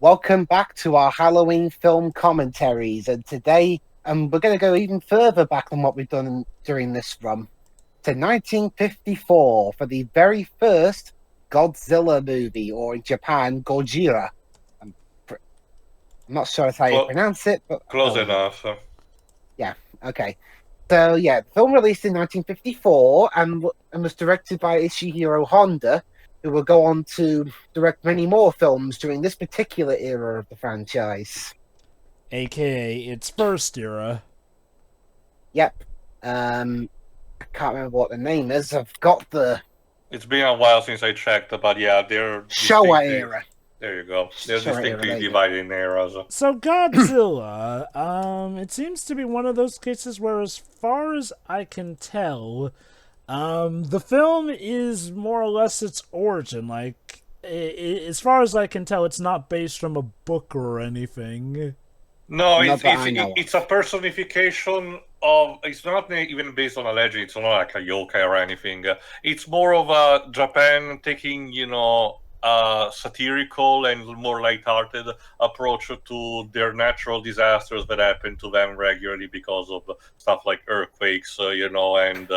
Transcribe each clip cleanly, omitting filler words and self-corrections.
Welcome back to our Halloween film commentaries, and today we're going to go even further back than what we've done during this run, to 1954 for the very first Godzilla movie, or in Japan, Gojira. I'm not sure that's how you pronounce it, but close enough. Yeah, okay. So yeah, the film released in 1954 and was directed by Ishihiro Honda, who will go on to direct many more films during this particular era of the franchise. AKA its first era. Yep. I can't remember what the name is. I've got the... It's been a while since I checked, but yeah, they're... Showa era. There you go. They're Showa distinctly era, divided in eras. So Godzilla, it seems to be one of those cases where, as far as I can tell, the film is more or less its origin. Like, as far as I can tell, it's not based from a book or anything. No, it's a personification of... It's not even based on a legend. It's not like a yokai or anything. It's more of a Japan taking, a satirical and more light-hearted approach to their natural disasters that happen to them regularly because of stuff like earthquakes, and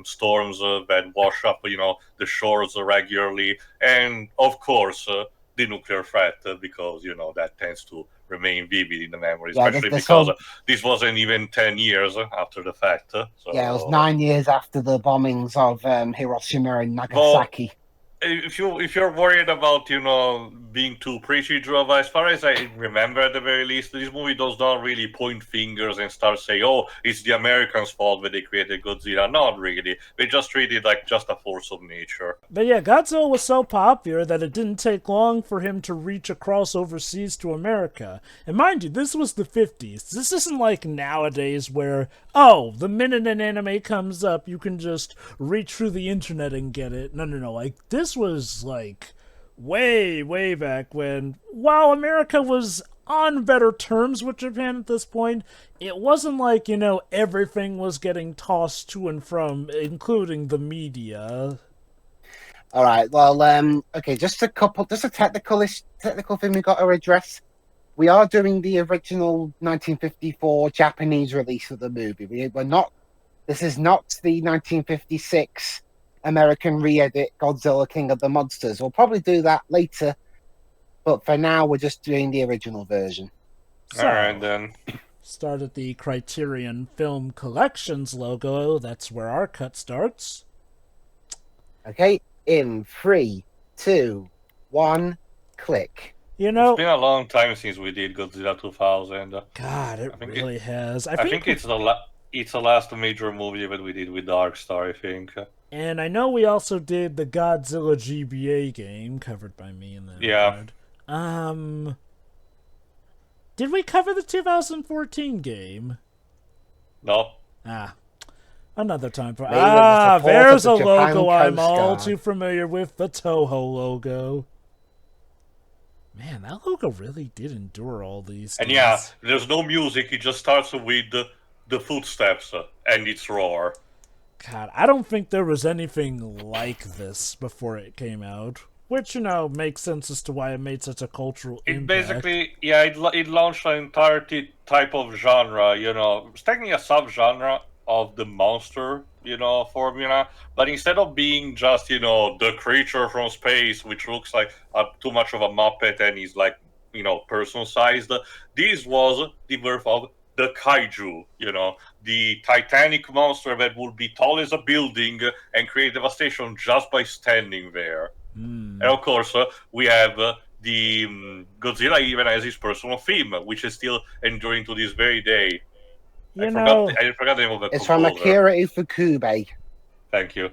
storms that wash up, the shores regularly, and of course the nuclear threat, because that tends to remain vivid in the memory, especially because this wasn't even 10 years after the fact. So... Yeah, it was 9 years after the bombings of Hiroshima and Nagasaki. Well, if you're worried about being too preachy, Drova, as far as I remember, at the very least, this movie does not really point fingers and start saying, "Oh, it's the Americans' fault that they created Godzilla." Not really. They just treat it like just a force of nature. But yeah, Godzilla was so popular that it didn't take long for him to reach across overseas to America. And mind you, this was the 50s. This isn't like nowadays where, the minute an anime comes up, you can just reach through the internet and get it. No. Like, this was like way back when, while America was on better terms with Japan at this point, it wasn't like, everything was getting tossed to and from, including the media. All right, well, okay, just a technical thing we got to address. We are doing the original 1954 Japanese release of the movie. This is not the 1956 American re-edit Godzilla King of the Monsters. We'll probably do that later, but for now we're just doing the original version. So, alright then. Start at the Criterion Film Collections logo. That's where our cut starts. Okay, in 3, 2, 1, click. It's been a long time since we did Godzilla 2000. God, it really has. I think it's the last major movie that we did with Dark Star, I think. And I know we also did the Godzilla GBA game, covered by me in that regard. Did we cover the 2014 game? No. Another time for... there's a logo I'm all too familiar with, the Toho logo. Man, that logo really did endure all these And days. yeah, there's no music, it just starts with the footsteps and its roar. God, I don't think there was anything like this before it came out. Which, makes sense as to why it made such a cultural impact. Basically, it launched an entire type of genre, It's technically a subgenre of the monster, formula. But instead of being just, the creature from space, which looks like too much of a Muppet and is like, personal-sized, this was the birth of the kaiju, the titanic monster that would be tall as a building and create devastation just by standing there. And of course, we have the Godzilla even has his personal theme, which is still enduring to this very day. I forgot the name of the composer. It's from Akira Ifukube. Thank you.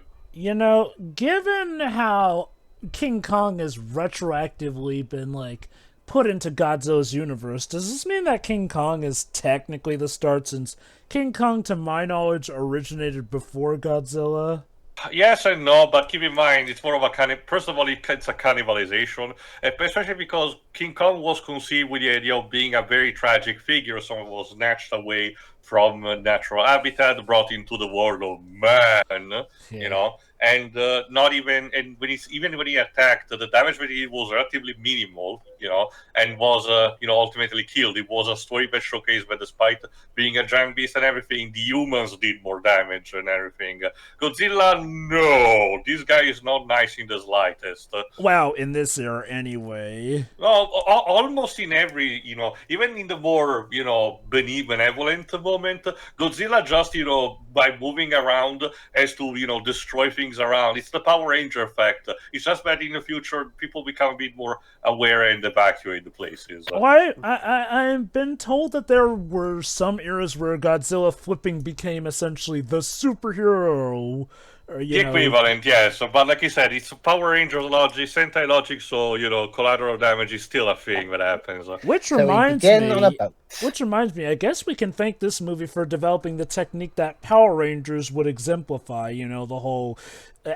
Given how King Kong has retroactively been, put into Godzilla's universe, does this mean that King Kong is technically the start, since King Kong, to my knowledge, originated before Godzilla? Yes and no, but keep in mind, it's more of a first of all, it's a cannibalization, especially because King Kong was conceived with the idea of being a very tragic figure. Someone was snatched away from natural habitat, brought into the world of man, and not even, and when he attacked, the damage that he did was relatively minimal, and was, ultimately killed. It was a story that showcased that despite being a giant beast and everything, the humans did more damage and everything. Godzilla, no, this guy is not nice in the slightest. Wow, in this era anyway. Well, almost in every, even in the more, benevolent moment, Godzilla just, by moving around has to, destroy things around. It's the Power Ranger effect. It's just that in the future, people become a bit more aware and evacuate the places. Well, I've been told that there were some eras where Godzilla flipping became essentially the superhero. The equivalent, yes. But like you said, it's Power Rangers logic, Sentai logic, so, collateral damage is still a thing that happens. Which reminds me, I guess we can thank this movie for developing the technique that Power Rangers would exemplify, the whole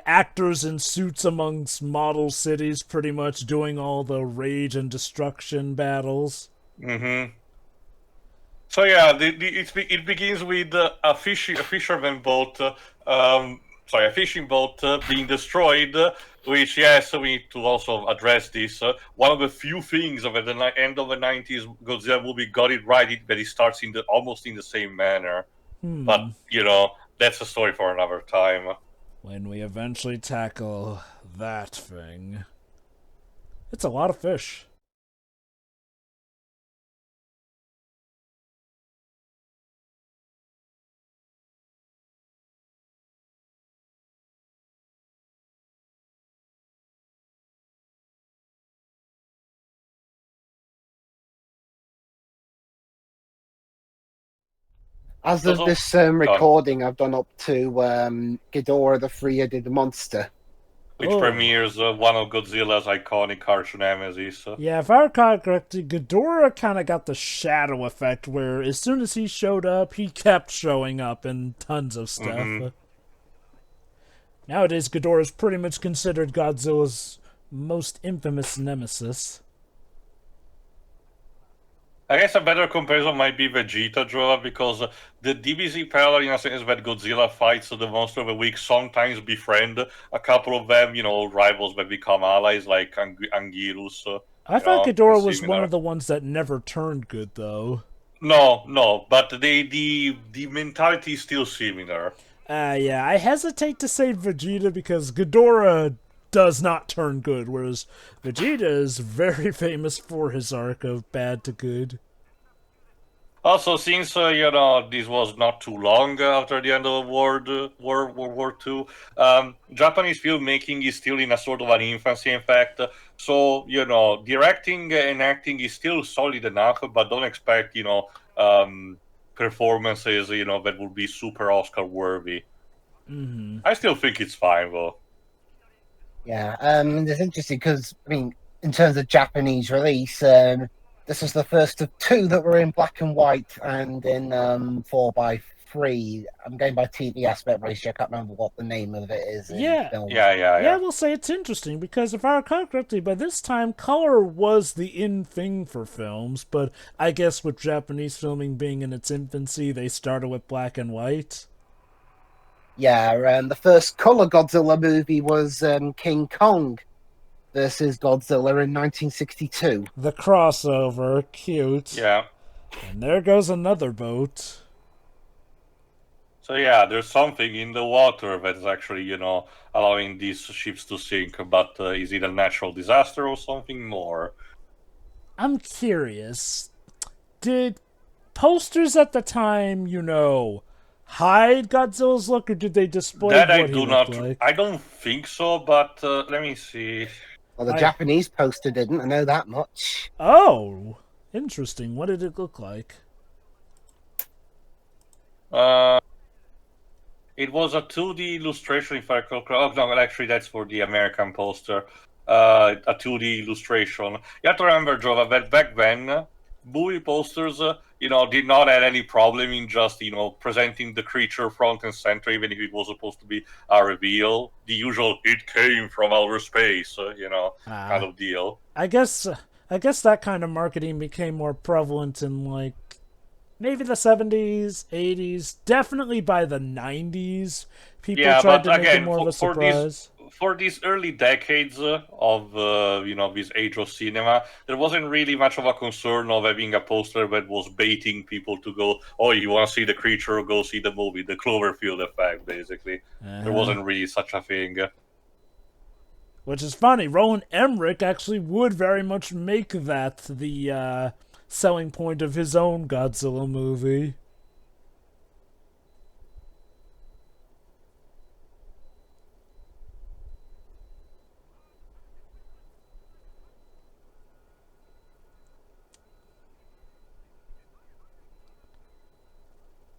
actors in suits amongst model cities pretty much doing all the rage and destruction battles. Mm-hmm. So yeah, it begins with a fisherman boat, a fishing boat being destroyed, which, yes, we need to also address this. One of the few things of at the end of the 90s Godzilla movie got it right, that it starts almost in the same manner. But, that's a story for another time. When we eventually tackle that thing. It's a lot of fish. As of this recording, I've done up to Ghidorah the Three-Headed Monster. Which premieres one of Godzilla's iconic arch nemesis. Yeah, if I recall correctly, Ghidorah kind of got the shadow effect, where as soon as he showed up, he kept showing up in tons of stuff. Mm-hmm. Nowadays, Ghidorah is pretty much considered Godzilla's most infamous nemesis. I guess a better comparison might be Vegeta, Joa, because the DBZ parallel in a sense that Godzilla fights the monster of the week, sometimes befriend a couple of them, rivals that become allies, like Anguirus. I thought Ghidorah was one of the ones that never turned good, though. No, but the mentality is still similar. Yeah, I hesitate to say Vegeta because Ghidorah does not turn good, whereas Vegeta is very famous for his arc of bad to good. Also, since this was not too long after the end of World War II, Japanese filmmaking is still in a sort of an infancy, in fact. So directing and acting is still solid enough, but don't expect performances that would be super Oscar worthy. Mm-hmm. I still think it's fine though. Yeah, it's interesting because, in terms of Japanese release, this was the first of two that were in black and white and in 4:3. I'm going by TV aspect ratio. I can't remember what the name of it is. Yeah, I will say it's interesting because if I recall correctly, by this time, color was the in thing for films, but I guess with Japanese filming being in its infancy, they started with black and white. Yeah, the first color Godzilla movie was King Kong versus Godzilla in 1962. The crossover, cute. Yeah. And there goes another boat. So yeah, there's something in the water that's actually, allowing these ships to sink, but is it a natural disaster or something more? I'm curious. Did posters at the time, hide Godzilla's look, or did they display that what I he do looked not. like? I don't think so, but let me see. Well, the Japanese poster didn't. I know that much. Oh, interesting. What did it look like? It was a 2D illustration, if I recall. Oh no, well, actually, that's for the American poster. A 2D illustration. You have to remember, Jova, that back then, movie posters, did not have any problem in just, presenting the creature front and center, even if it was supposed to be a reveal. The usual, it came from outer space, kind of deal. I guess that kind of marketing became more prevalent in, maybe the 70s, 80s, definitely by the 90s. People tried to make it more of a surprise. for these early decades of this age of cinema, there wasn't really much of a concern of having a poster that was baiting people to go, oh, you want to see the creature, go see the movie, the Cloverfield effect, basically. There wasn't really such a thing. Which is funny. Roland Emmerich actually would very much make that the selling point of his own Godzilla movie.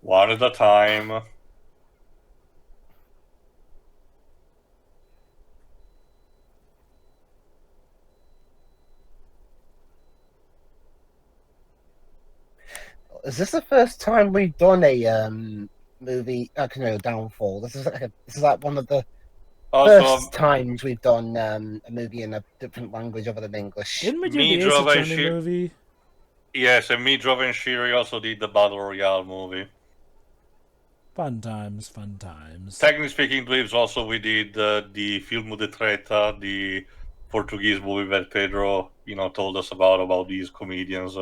One at a time. Is this the first time we've done a movie? Downfall. This is like one of the first times we've done a movie in a different language other than English. Didn't we do the Ace Attorney movie? Yes, and Midrov and Shiri also did the Battle Royale movie. Fun times, fun times. Technically speaking, Dweebs, also we did the Filmo de Treta, the Portuguese movie that Pedro, told us about these comedians.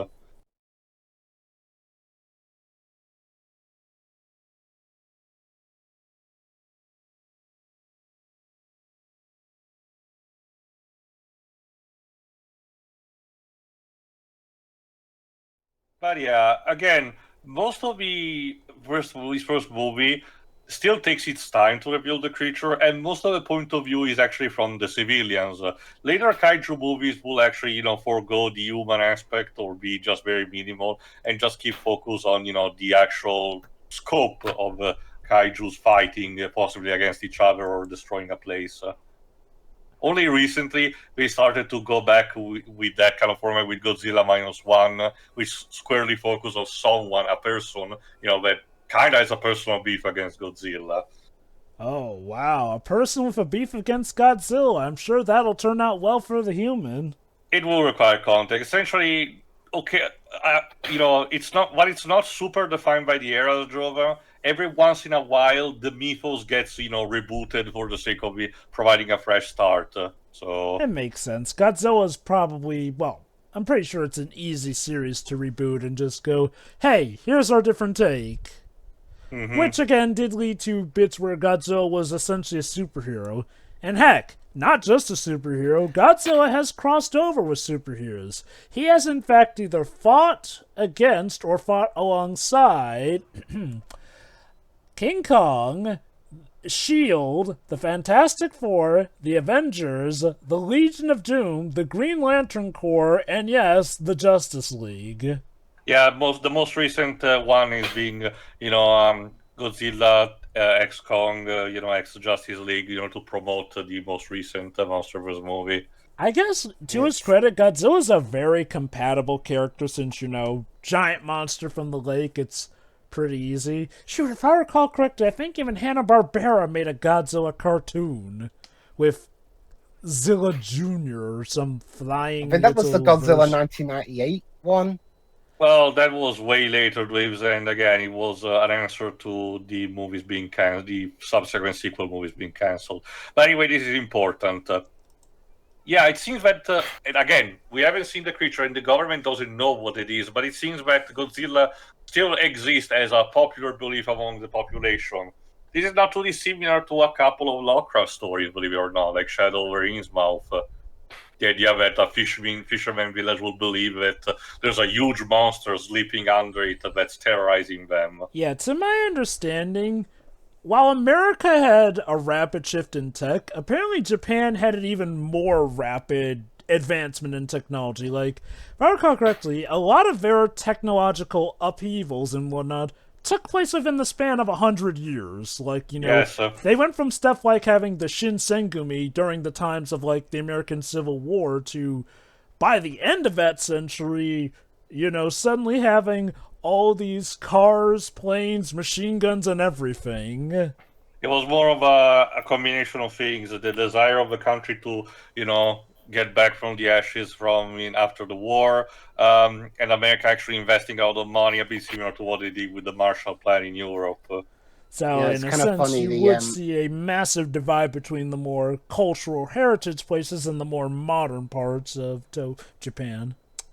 But yeah, again, most of the first movie still takes its time to reveal the creature, and most of the point of view is actually from the civilians. Later kaiju movies will actually, forego the human aspect or be just very minimal and just keep focus on, the actual scope of kaiju's fighting, possibly against each other or destroying a place. Only recently we started to go back with that kind of format with Godzilla -1, which squarely focused on someone, a person, that kind of has a personal beef against Godzilla. Oh, wow. A person with a beef against Godzilla. I'm sure that'll turn out well for the human. It will require context. Essentially, okay, it's not super defined by the era, Jova. Every once in a while, the mythos gets, rebooted for the sake of providing a fresh start. So it makes sense. Godzilla's probably, well, I'm pretty sure it's an easy series to reboot and just go, hey, here's our different take. Mm-hmm. Which, again, did lead to bits where Godzilla was essentially a superhero. And heck, not just a superhero, Godzilla has crossed over with superheroes. He has, in fact, either fought against or fought alongside King Kong, S.H.I.E.L.D., the Fantastic Four, the Avengers, the Legion of Doom, the Green Lantern Corps, and yes, the Justice League. Yeah, the most recent one is being, Godzilla, X-Kong, X-Justice League, to promote the most recent Monsterverse movie. I guess, to his credit, Godzilla's a very compatible character since, giant monster from the lake, it's pretty easy. Shoot, if I recall correctly, I think even Hanna-Barbera made a Godzilla cartoon with Zilla Jr. or some flying. I think that was the Godzilla 1998 one. Well, that was way later, Dweebs, and again, it was an answer to the movies being cancelled, the subsequent sequel movies being cancelled. But anyway, this is important. Yeah, it seems that, and again, we haven't seen the creature and the government doesn't know what it is, but it seems that Godzilla still exists as a popular belief among the population. This is not too dissimilar to a couple of Lovecraft stories, believe it or not, like Shadow over Innsmouth. The idea that a fisherman village will believe that there's a huge monster sleeping under it that's terrorizing them. Yeah, to my understanding, while America had a rapid shift in tech, apparently Japan had an even more rapid advancement in technology. Like, if I recall correctly, a lot of their technological upheavals and whatnot took place within the span of 100 years. Like, they went from stuff like having the Shinsengumi during the times of, like, the American Civil War to, by the end of that century, suddenly having all these cars, planes, machine guns, and everything. It was more of a combination of things. The desire of the country to, get back from the ashes after the war, and America actually investing a lot of money, a bit similar to what they did with the Marshall Plan in Europe. So, Yeah, it's in a kind of sense, funny, you the, would see a massive divide between the more cultural heritage places and the more modern parts of Japan. It's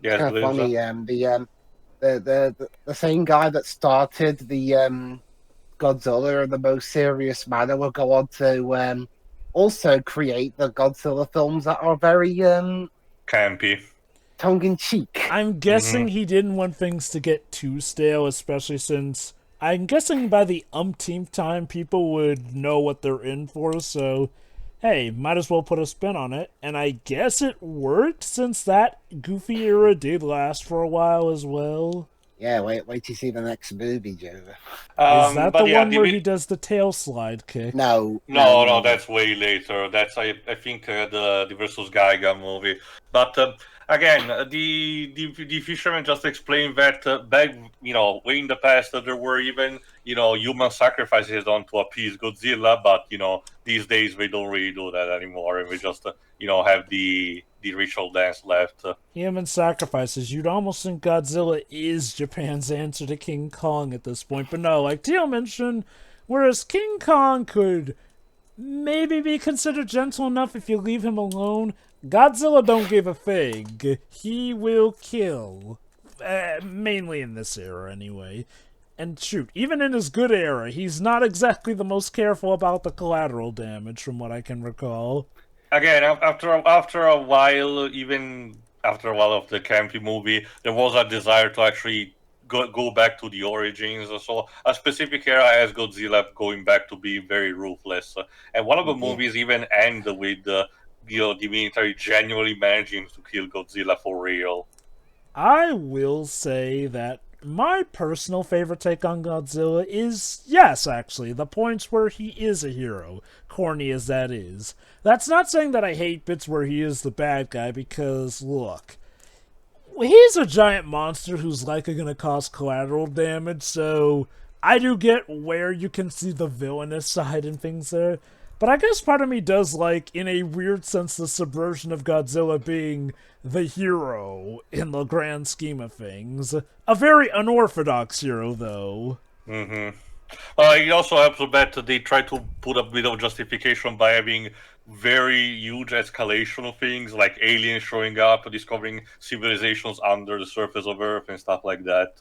Yes, kind of Blizzard. funny. The same guy that started the Godzilla in the most serious manner will go on to also create the Godzilla films that are very Campy. tongue in cheek. I'm guessing he didn't want things to get too stale, especially since I'm guessing by the umpteenth time people would know what they're in for, so hey, might as well put a spin on it. And I guess it worked since that goofy era did last for a while as well. Yeah, wait to see the next movie, Joe. Is that the But yeah, one where he does the tail slide kick? No, that's way later. That's I think the versus Gaiga movie. But again, the fisherman just explained that back, way in the past, there were even human sacrifices done to appease Godzilla. But these days we don't really do that anymore, and we just have the ritual dance left. Human sacrifices. You'd almost think Godzilla is Japan's answer to King Kong at this point, but no, like Tio mentioned, whereas King Kong could maybe be considered gentle enough if you leave him alone, Godzilla don't give a fig. He will kill. Mainly in this era, anyway. And shoot, even in his good era, he's not exactly the most careful about the collateral damage, from what I can recall. Again, after a while, even after a while of the campy movie, there was a desire to actually go back to the origins. So a specific era has Godzilla going back to being very ruthless, and one of the movies even end with the military genuinely managing to kill Godzilla for real. I will say that my personal favorite take on Godzilla is, yes, actually, the points where he is a hero, corny as that is. That's not saying that I hate bits where he is the bad guy, because, look, he's a giant monster who's likely going to cause collateral damage, so I do get where you can see the villainous side and things there. But I guess part of me does like, in a weird sense, the subversion of Godzilla being the hero in the grand scheme of things. A very unorthodox hero, though. Mm-hmm. It also helps a bit that they try to put a bit of justification by having very huge escalation of things, like aliens showing up, discovering civilizations under the surface of Earth and stuff like that.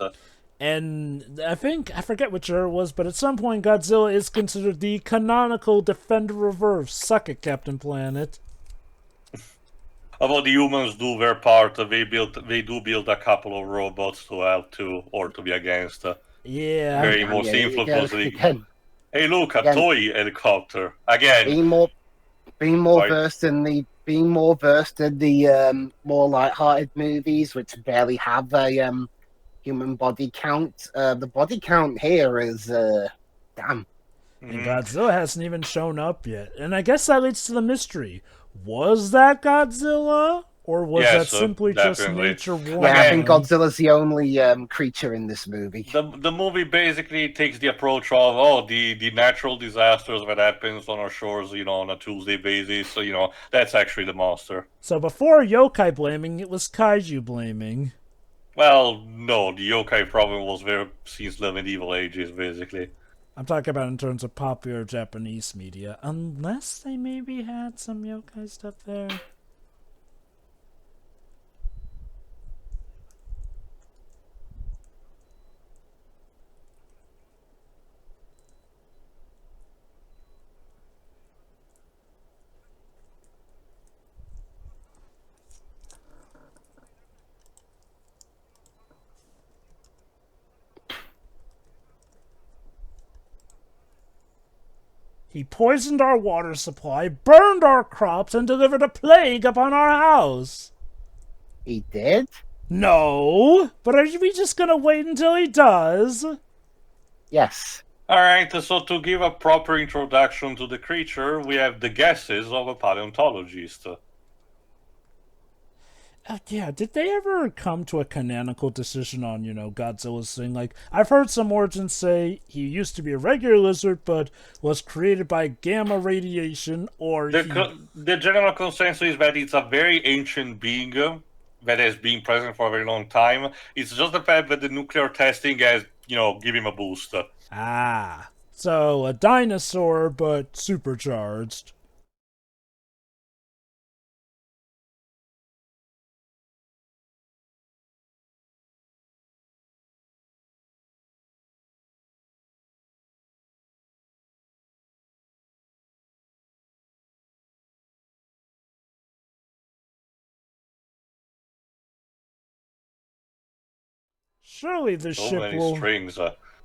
And I forget which era it was, but at some point Godzilla is considered the canonical defender of Earth. Suck it, Captain Planet. Although the humans do their part, they do build a couple of robots to help to, or to be against. Yeah. Very most influentially. Again, Hey, look, a toy helicopter again. Being more versed in the more light-hearted movies, which barely have a human body count. The body count here is damn. And Godzilla hasn't even shown up yet. And I guess that leads to the mystery. Was that Godzilla? Or was that simply just nature warning? Yeah, I think Godzilla's the only creature in this movie. The movie basically takes the approach of, the natural disasters that happens on our shores, on a Tuesday basis. So, that's actually the monster. So before yokai blaming, it was kaiju blaming. Well, no, the yokai problem was there since the medieval ages, basically. I'm talking about in terms of popular Japanese media. Unless they maybe had some yokai stuff there. He poisoned our water supply, burned our crops, and delivered a plague upon our house. He did? No, but are we just gonna wait until he does? Yes. Alright, so to give a proper introduction to the creature, we have the guesses of a paleontologist. Yeah, did they ever come to a canonical decision on, Godzilla's thing? Like, I've heard some origins say he used to be a regular lizard, but was created by gamma radiation, or The general consensus is that it's a very ancient being that has been present for a very long time. It's just the fact that the nuclear testing has, give him a boost. Ah, so a dinosaur, but supercharged. Surely the So ship many will. strings.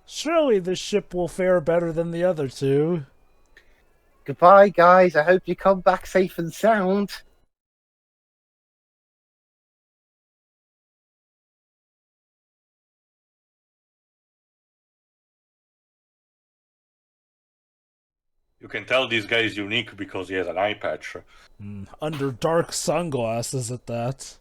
Surely the ship will fare better than the other two. Goodbye, guys. I hope you come back safe and sound. You can tell this guy is unique because he has an eye patch. Under dark sunglasses at that.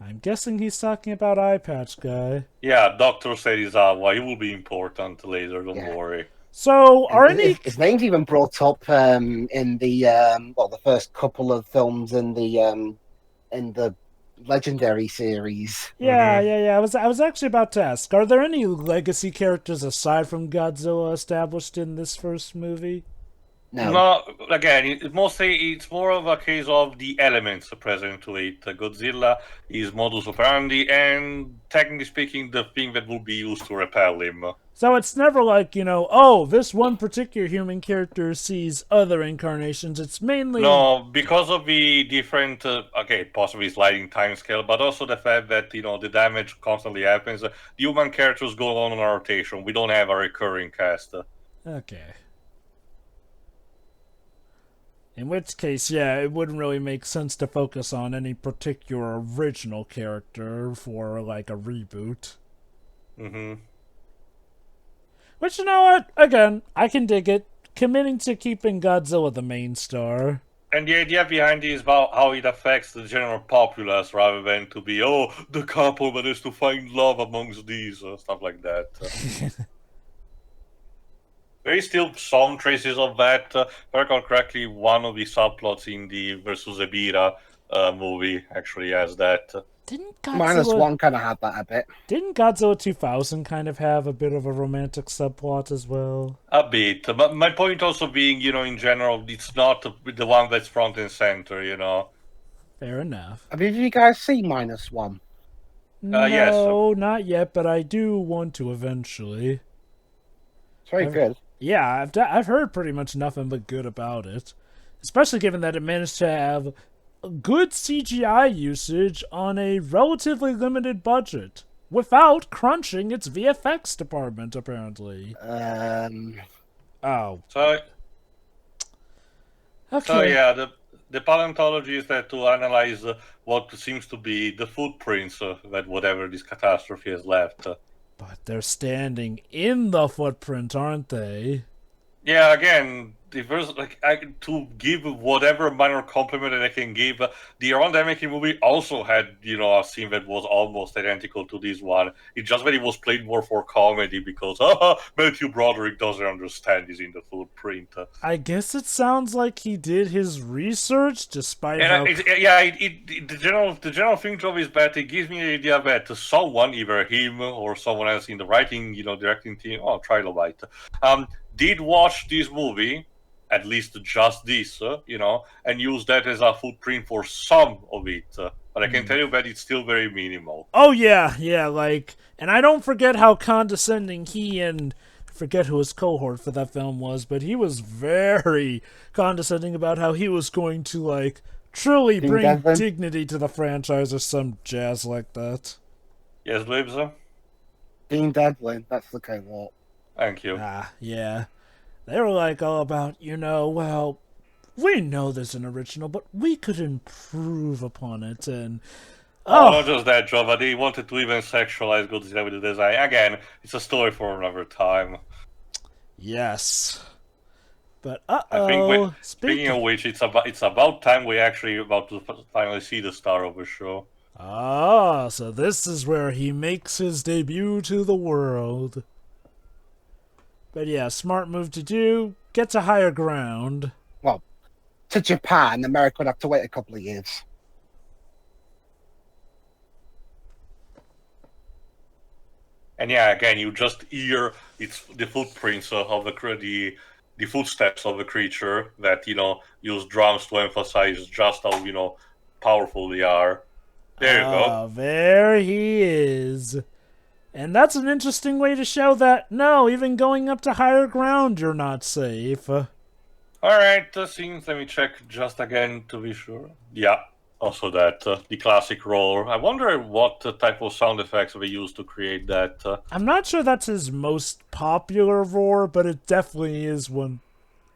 I'm guessing he's talking about Eye Patch Guy. Yeah, Doctor said Izawa. He will be important later. Don't Yeah. worry. So, are And any... his name's even brought up in the the first couple of films in the Legendary series. Yeah. I was actually about to ask, are there any legacy characters aside from Godzilla established in this first movie? No. Again, it's more of a case of the elements present to it. Godzilla is modus operandi, and technically speaking, the thing that will be used to repel him. So it's never like, oh, this one particular human character sees other incarnations. It's mainly... No, because of the different, possibly sliding time scale, but also the fact that, the damage constantly happens. The human characters go on a rotation. We don't have a recurring cast. Okay. In which case, yeah, it wouldn't really make sense to focus on any particular original character for, like, a reboot. Mm-hmm. Which, you know what? Again, I can dig it. Committing to keeping Godzilla the main star. And the idea behind it is about how it affects the general populace rather than to be, the couple that is to find love amongst these, stuff like that. There is still some traces of that. If I recall correctly, one of the subplots in the Versus Ebira movie actually has that. Didn't Minus Godzilla... one kind of had that a bit. Didn't Godzilla 2000 kind of have a bit of a romantic subplot as well? A bit. But my point also being, in general, it's not the one that's front and center, Fair enough. Have you guys seen minus one? No, yes. not yet, but I do want to eventually. It's very good. Yeah, I've heard pretty much nothing but good about it. Especially given that it managed to have good CGI usage on a relatively limited budget. Without crunching its VFX department, apparently. Oh. So, Okay. So yeah, the paleontology is there to analyze what seems to be the footprints that whatever this catastrophe has left. But they're standing in the footprint, aren't they? Yeah, again, if there's to give whatever minor compliment that I can give, the Aerodynamic movie also had a scene that was almost identical to this one. It's just that it was played more for comedy because Matthew Broderick doesn't understand he's in the footprint. I guess it sounds like he did his research, despite the general thing job is that it gives me the idea that someone, either him or someone else in the writing, directing team, Trilobite, did watch this movie, at least just this, and use that as a footprint for some of it. But I can tell you that it's still very minimal. Oh, yeah, and I don't forget how condescending he and... forget who his cohort for that film was, but he was very condescending about how he was going to, truly bring dignity to the franchise or some jazz like that. Yes, Libs? Dean Devlin, that's the cohort. Thank you. Yeah. They were all about, well, we know there's an original, but we could improve upon it, and... not just that, Joe, but they wanted to even sexualize Godzilla with the design. Again, it's a story for another time. Yes. But, I think speaking of which, it's about time we actually about to finally see the star of the show. So this is where he makes his debut to the world. But yeah, smart move to do. Get to higher ground. Well, to Japan, America would have to wait a couple of years. And yeah, again, you just hear the footprints of the footsteps of the creature that use drums to emphasize just how powerful they are. There you go. There he is. And that's an interesting way to show that, no, even going up to higher ground, you're not safe. Alright, scenes, let me check just again to be sure. Yeah, also that, the classic roar. I wonder what type of sound effects we use to create that. I'm not sure that's his most popular roar, but it definitely is one.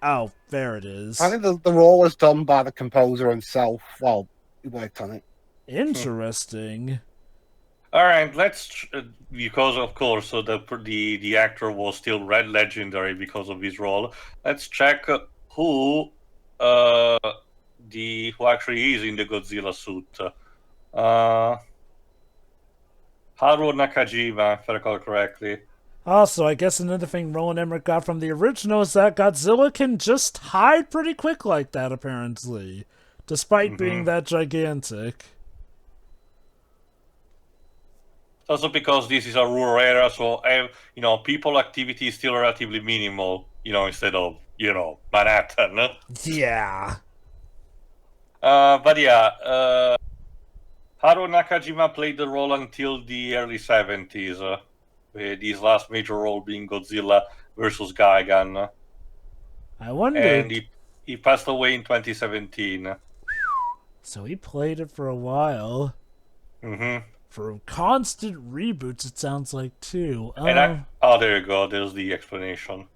Oh, there it is. I think the roar was done by the composer himself. Well, he worked on it. Interesting. All right, let's because of course the actor was still legendary because of his role. Let's check who actually is in the Godzilla suit. Haruo Nakajima, if I recall correctly. Also, I guess another thing Roland Emmerich got from the original is that Godzilla can just hide pretty quick like that, apparently, despite being that gigantic. Also because this is a rural area, so people activity is still relatively minimal, instead of Manhattan. Yeah. But yeah, Haruo Nakajima played the role until the early 70s, with his last major role being Godzilla versus Gigan. I wondered. And he passed away in 2017. So he played it for a while. Mm-hmm. For constant reboots, it sounds like, too. There you go. There's the explanation.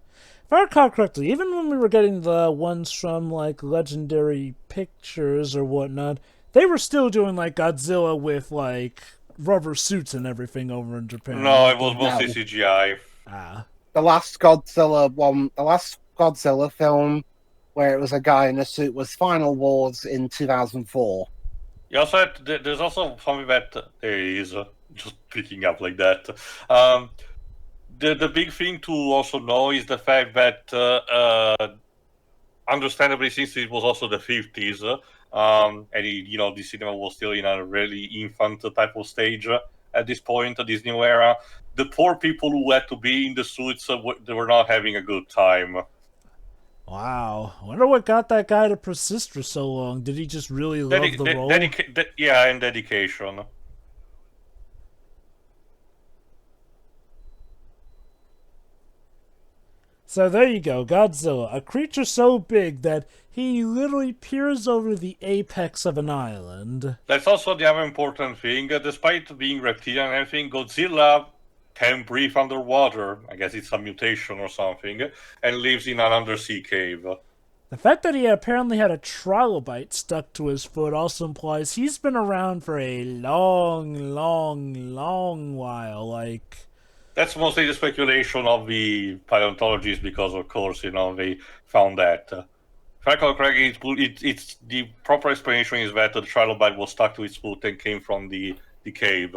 If I recall correctly, even when we were getting the ones from, like, Legendary Pictures or whatnot, they were still doing, like, Godzilla with, like, rubber suits and everything over in Japan. No, it was mostly CGI. The last Godzilla film where it was a guy in a suit was Final Wars in 2004. You also there's also something that there is just picking up like that. The big thing to also know is the fact that understandably, since it was also the 50s, and the cinema was still in a really infant type of stage at this point, this new era, the poor people who had to be in the suits, they were not having a good time. Wow. I wonder what got that guy to persist for so long. Did he just really love the role? Yeah, and dedication. So there you go, Godzilla, a creature so big that he literally peers over the apex of an island. That's also the other important thing. Despite being reptilian and everything, Godzilla can breathe underwater. I guess it's a mutation or something, and lives in an undersea cave. The fact that he apparently had a trilobite stuck to his foot also implies he's been around for a long, long, long while, like... That's mostly the speculation of the paleontologists because, of course, they found that. If I recall correctly, it's the proper explanation is that the trilobite was stuck to its foot and came from the cave.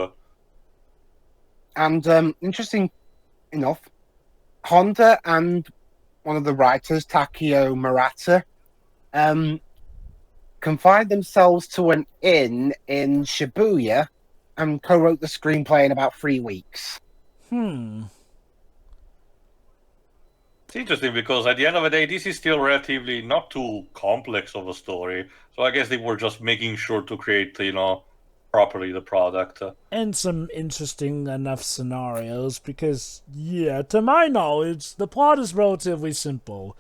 And interesting enough, Honda and one of the writers, Takio Murata, confined themselves to an inn in Shibuya and co-wrote the screenplay in about 3 weeks. It's interesting because at the end of the day, this is still relatively not too complex of a story. So I guess they were just making sure to create, properly the product. And some interesting enough scenarios because, yeah, to my knowledge, the plot is relatively simple.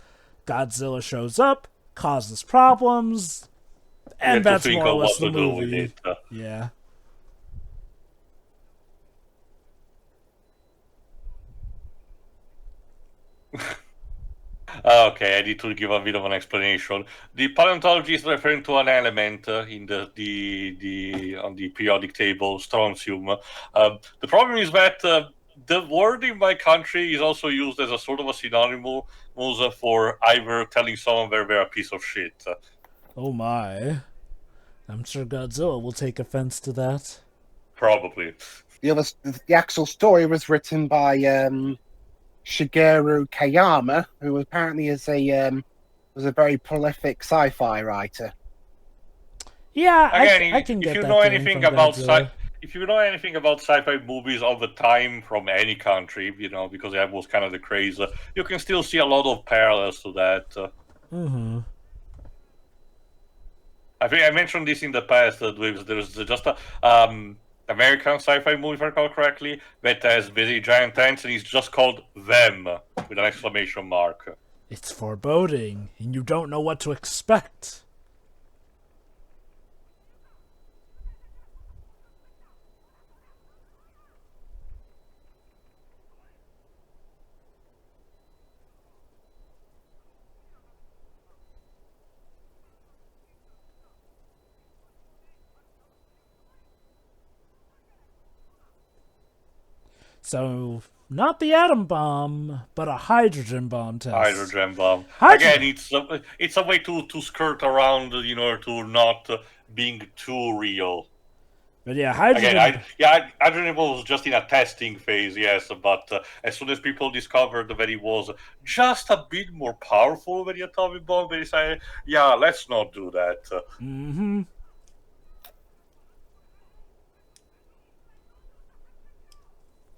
Godzilla shows up, causes problems, and that's more or less the movie. Yeah. Okay, I need to give a bit of an explanation. The paleontology is referring to an element in the on the periodic table, strontium. The problem is that the word in my country is also used as a sort of a synonym for either telling someone they're a piece of shit. Oh my. I'm sure Godzilla will take offense to that. Probably. The actual story was written by Shigeru Kayama, who apparently was a very prolific sci-fi writer. Yeah, again, I can get that. If you know anything about if you know anything about sci-fi movies of the time from any country, because that was kind of the craze, you can still see a lot of parallels to that. Mm-hmm. I think I mentioned this in the past that there's just a American sci-fi movie, if I recall correctly, that has very giant ants, and it's just called Them with an exclamation mark. It's foreboding, and you don't know what to expect. So, not the atom bomb, but a hydrogen bomb test. Hydrogen bomb. Hydrogen- Again, it's a way to skirt around, to not being too real. But yeah, hydrogen. Again, hydrogen bomb was just in a testing phase, yes. But as soon as people discovered that it was just a bit more powerful than the atomic bomb, they decided, yeah, let's not do that. Mm-hmm.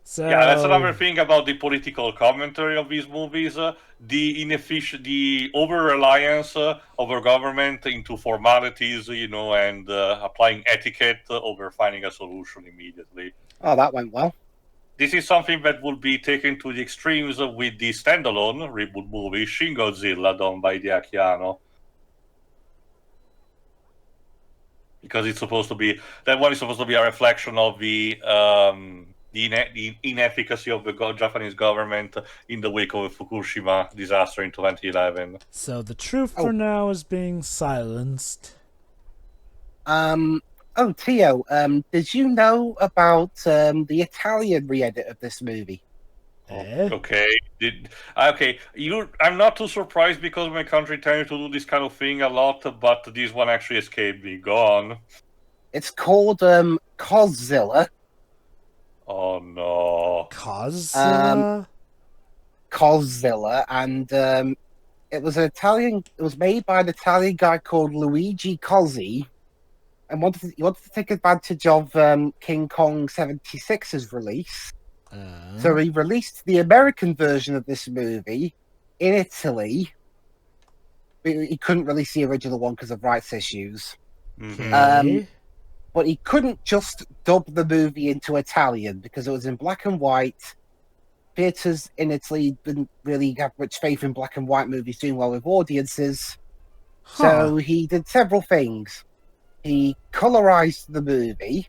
So, Yeah, that's another thing about the political commentary of these movies. The over-reliance of our government into formalities, and applying etiquette over finding a solution immediately. Oh, that went well. This is something that would be taken to the extremes with the standalone reboot movie Shin Godzilla, done by Diakiano. Because it's supposed to be, that one is supposed to be a reflection of the inefficacy of the Japanese government in the wake of the Fukushima disaster in 2011. So the truth for now is being silenced. Tio, did you know about the Italian re-edit of this movie? Okay. I'm not too surprised because my country tends to do this kind of thing a lot, but this one actually escaped me. Go on. It's called Godzilla. Oh no. Godzilla? Godzilla, and it was an Italian. It was made by an Italian guy called Luigi Cozzi, and he wanted to take advantage of King Kong 76's release. So he released the American version of this movie in Italy. He couldn't release the original one because of rights issues. Okay. But he couldn't just dub the movie into Italian because it was in black and white. Theatres in Italy didn't really have much faith in black and white movies doing well with audiences. So he did several things. He colorized the movie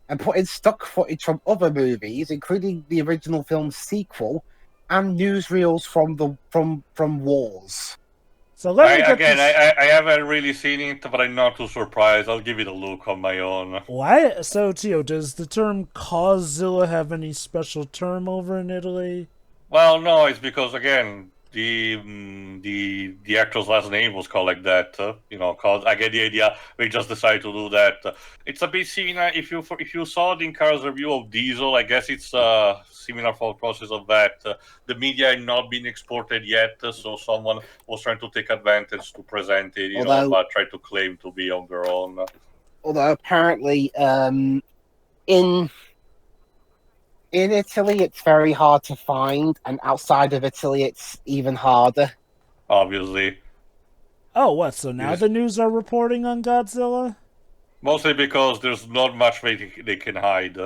and put in stock footage from other movies, including the original film's sequel and newsreels from wars. So let me get this. this. I haven't really seen it, but I'm not too surprised. I'll give it a look on my own. Why? So, Tio, does the term Godzilla have any special term over in Italy? Well, no, it's because, again, the actor's last name was called like that. Cause I get the idea. We just decided to do that. It's a bit similar. If you saw the Incar's review of Diesel, I guess it's a similar thought process of that. The media had not been exported yet, so someone was trying to take advantage to present it, but try to claim to be on their own. Although apparently, in Italy, it's very hard to find, and outside of Italy, it's even harder. Obviously. Oh, what? So now the news are reporting on Godzilla? Mostly because there's not much they can hide.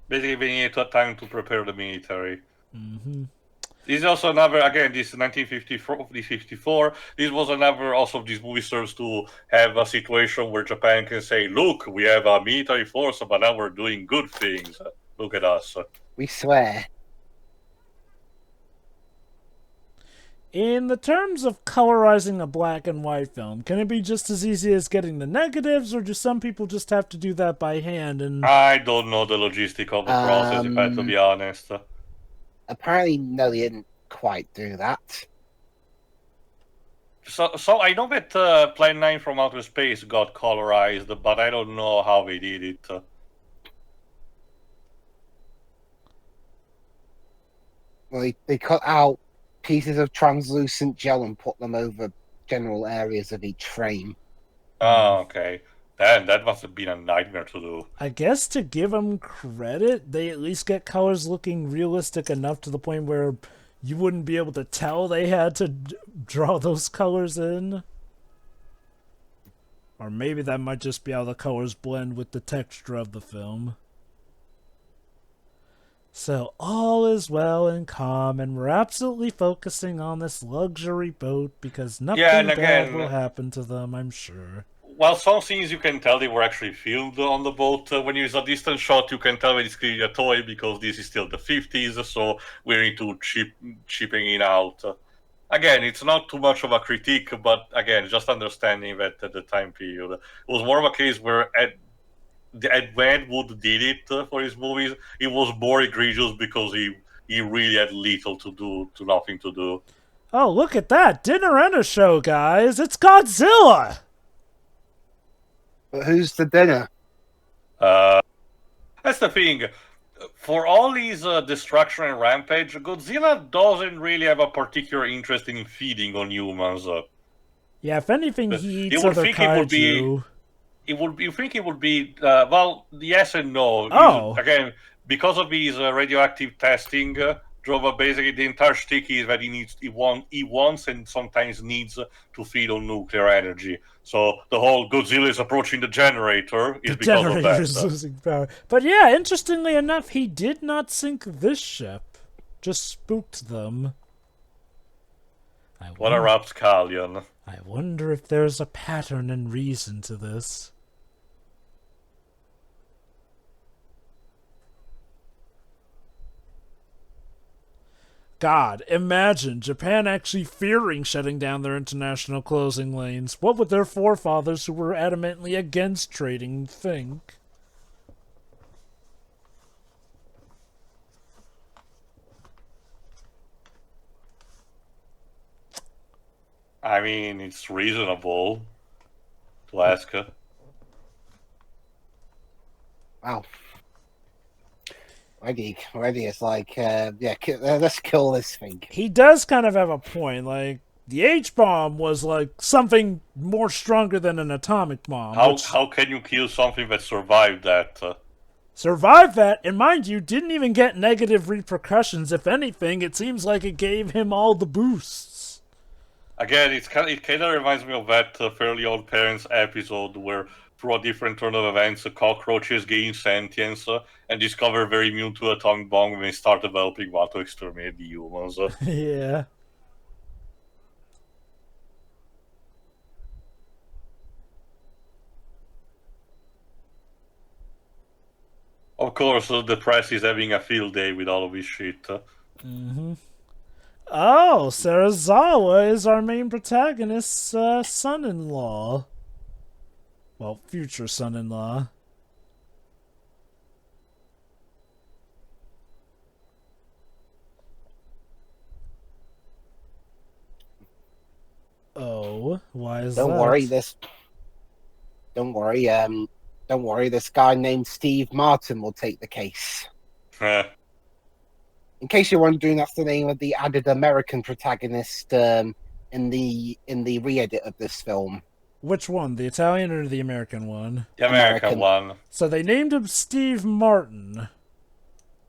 Basically, they need time to prepare the military. Mm-hmm. This is also another, again, this 1954, this was another, also this movie serves to have a situation where Japan can say, look, we have a military force, but now we're doing good things. Look at us. We swear. In the terms of colorizing a black and white film, can it be just as easy as getting the negatives, or do some people just have to do that by hand? And I don't know the logistic of the process, if I have to be honest. Apparently, no, they didn't quite do that. So I know that Plan 9 from Outer Space got colorized, but I don't know how they did it. Well, they cut out pieces of translucent gel and put them over general areas of each frame. Oh, okay. Damn, that must have been a nightmare to do. I guess to give them credit, they at least get colors looking realistic enough to the point where you wouldn't be able to tell they had to draw those colors in. Or maybe that might just be how the colors blend with the texture of the film. So all is well and calm, and we're absolutely focusing on this luxury boat because nothing bad will happen to them, I'm sure. Well, some scenes you can tell they were actually filmed on the boat. When you use a distant shot, you can tell it's clearly a toy because this is still the 50s, so we're into chipping it out. Again, it's not too much of a critique, but again, just understanding that at the time period, it was more of a case where when Wood did it for his movies, it was more egregious because he really had little to do, to nothing to do. Oh, look at that! Dinner and a show, guys! It's Godzilla! But who's the dinner? That's the thing. For all his destruction and rampage, Godzilla doesn't really have a particular interest in feeding on humans. Yeah, if anything, he eats other kaiju. You think it would be well, yes and no. Oh. Again, because of his radioactive testing, drove basically the entire shtick is that he wants and sometimes needs to feed on nuclear energy. So the whole Godzilla is approaching the generator is because of that. The generator is losing power. But yeah, interestingly enough, he did not sink this ship. Just spooked them. What a rapscallion. I wonder if there's a pattern and reason to this. God, imagine Japan actually fearing shutting down their international closing lanes. What would their forefathers who were adamantly against trading think? I mean, it's reasonable to ask her. Wow. Already, it's like, let's kill this thing. He does kind of have a point. Like, the H-bomb was like something more stronger than an atomic bomb. How can you kill something that survived that? Survived that, and mind you, didn't even get negative repercussions. If anything, it seems like it gave him all the boosts. Again, it kind of reminds me of that Fairly Odd Parents episode where, through a different turn of events, cockroaches gain sentience and discover very immune to atomic bomb when they start developing one to exterminate the humans. Yeah. Of course, the press is having a field day with all of this shit. Mm-hmm. Oh, Serizawa is our main protagonist's son-in-law. Well, future son-in-law. Oh, why is that? Don't worry, this guy named Steve Martin will take the case. In case you're wondering, that's the name of the added American protagonist in the re-edit of this film. Which one, the Italian or the American one? The American one. So they named him Steve Martin.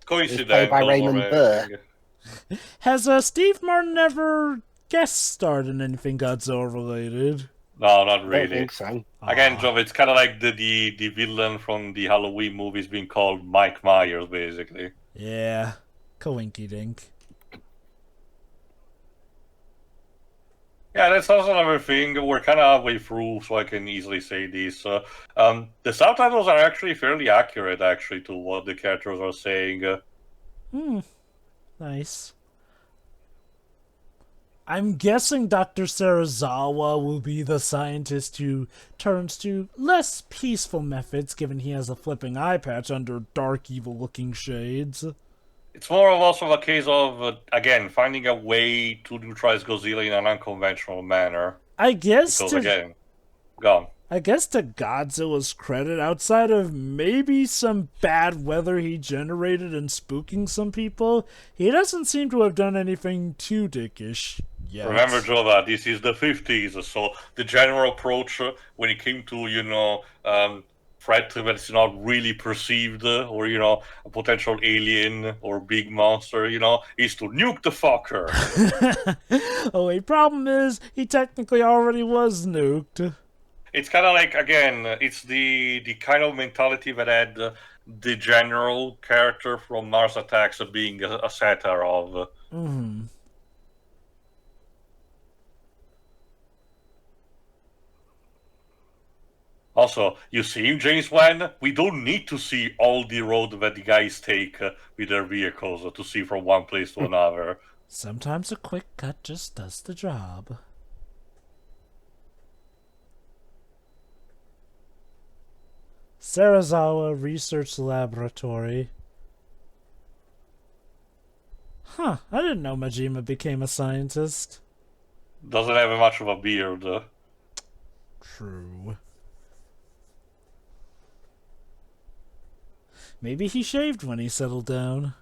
Coincidence. Played by Raymond Burr. Has Steve Martin ever guest starred in anything Godzilla related? No, not really. I don't think so. Again, Joe, it's kind of like the villain from the Halloween movies being called Mike Myers, basically. Yeah, coinky dink. Yeah, that's also another thing. We're kind of halfway through, so I can easily say this. The subtitles are actually fairly accurate, actually, to what the characters are saying. Nice. I'm guessing Dr. Serizawa will be the scientist who turns to less peaceful methods, given he has a flipping eye patch under dark, evil-looking shades. It's more of also a case of, again, finding a way to neutralize Godzilla in an unconventional manner. I guess because, again, gone. I guess to Godzilla's credit, outside of maybe some bad weather he generated and spooking some people, he doesn't seem to have done anything too dickish. Yet. Remember, Jova, this is the 50s, so the general approach when it came to, threat that's not really perceived or, a potential alien or big monster, is to nuke the fucker. Only problem is, he technically already was nuked. It's kind of like, again, it's the kind of mentality that had the general character from Mars Attacks being a satire of. Mm-hmm. Also, you see, James Wan, we don't need to see all the road that the guys take with their vehicles to see from one place to another. Sometimes a quick cut just does the job. Sarazawa Research Laboratory. Huh, I didn't know Majima became a scientist. Doesn't have much of a beard. True. Maybe he shaved when he settled down.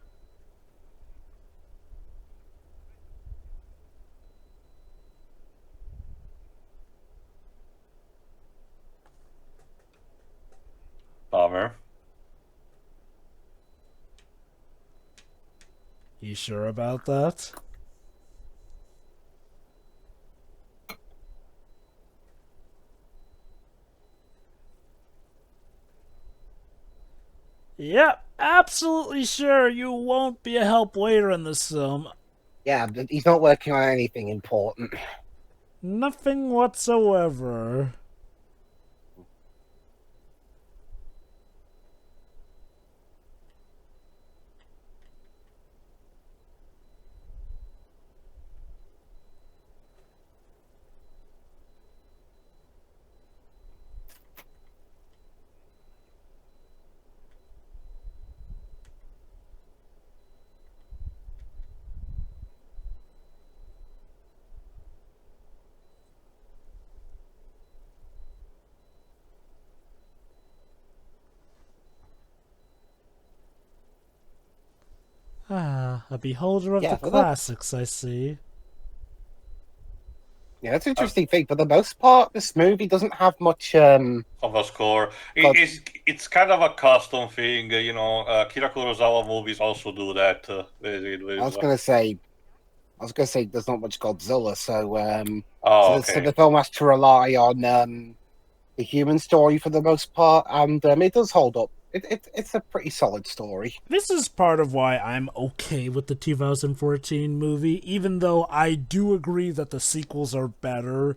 Bummer. You sure about that? Yep, absolutely sure you won't be a help later in this film. Yeah, but he's not working on anything important. Nothing whatsoever. Ah, a beholder of Yeah, the well, classics, I see. Yeah, that's an interesting thing. For the most part, this movie doesn't have much. Of a score. It's kind of a custom thing, Kira Kurosawa movies also do that. I was gonna say, there's not much Godzilla, so okay. the film has to rely on the human story for the most part, and it does hold up. It's a pretty solid story. This is part of why I'm okay with the 2014 movie, even though I do agree that the sequels are better.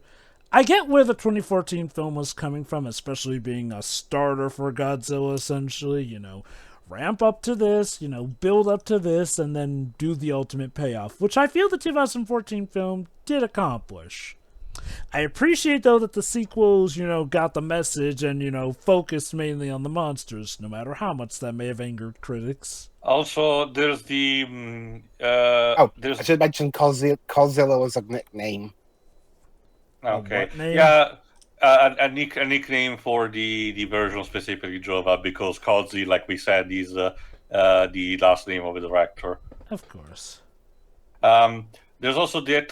I get where the 2014 film was coming from, especially being a starter for Godzilla, essentially, ramp up to this, build up to this, and then do the ultimate payoff, which I feel the 2014 film did accomplish. I appreciate, though, that the sequels, got the message and, focused mainly on the monsters, no matter how much that may have angered critics. Also, there's the... I should mention Godzilla was a nickname. Okay. What name? Yeah, a nickname for the version specifically, Jova, because Kodzi, like we said, is the last name of the director. Of course. There's also that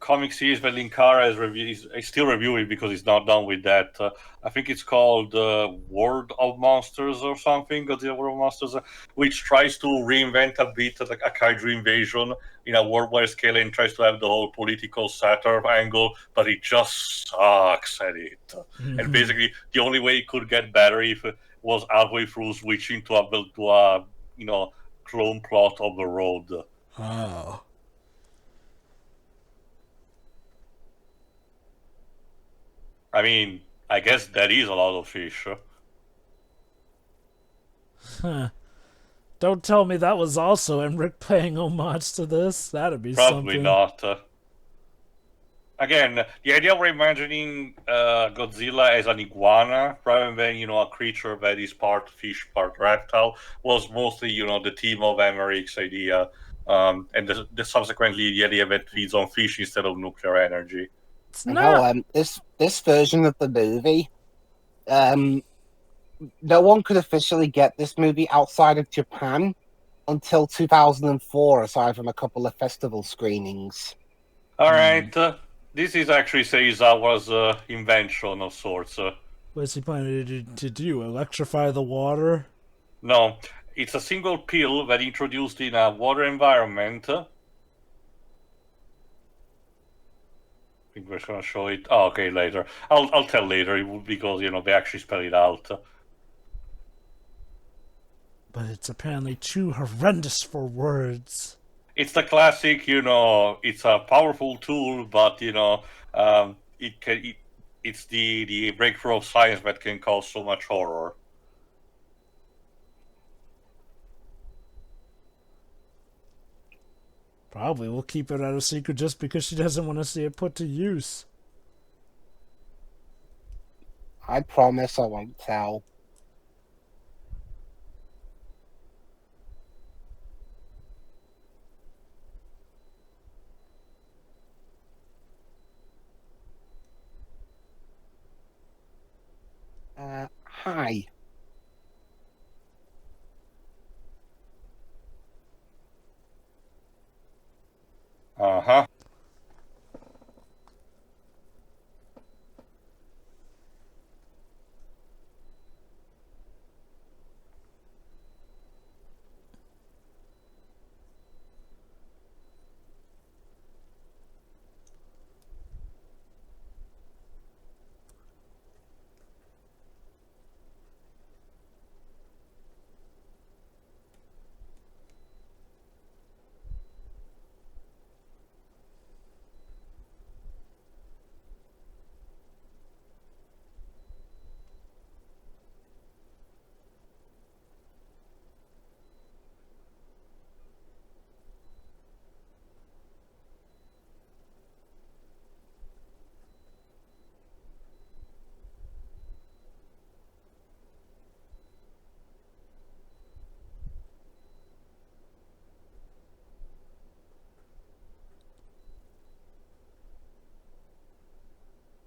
comic series that Linkara is still reviewing because he's not done with that. I think it's called World of Monsters or something, Godzilla World of Monsters, which tries to reinvent a bit like a kaiju invasion in a worldwide scale and tries to have the whole political satire angle, but it just sucks at it. Mm-hmm. And basically, the only way it could get better if it was halfway through switching to a clone plot of the road. Oh. I mean, I guess that is a lot of fish. Huh. Don't tell me that was also Emmerich paying homage to this. That'd be Probably something. not. Again, the idea of reimagining Godzilla as an iguana rather than, a creature that is part fish, part reptile was mostly, the theme of Emmerich's idea. And subsequently the idea that feeds on fish instead of nuclear energy. It's not. This version of the movie, no one could officially get this movie outside of Japan until 2004, aside from a couple of festival screenings. All right. This is actually Seizawa's invention of sorts. What's he planning to do? Electrify the water? No, it's a single pill that introduced in a water environment. I think we're gonna show it. Oh, okay, later. I'll tell later because they actually spell it out. But it's apparently too horrendous for words. It's the classic, it's a powerful tool, but it's the breakthrough of science that can cause so much horror. Probably we'll keep it out of secret just because she doesn't want to see it put to use. I promise I won't tell. Hi. Uh-huh.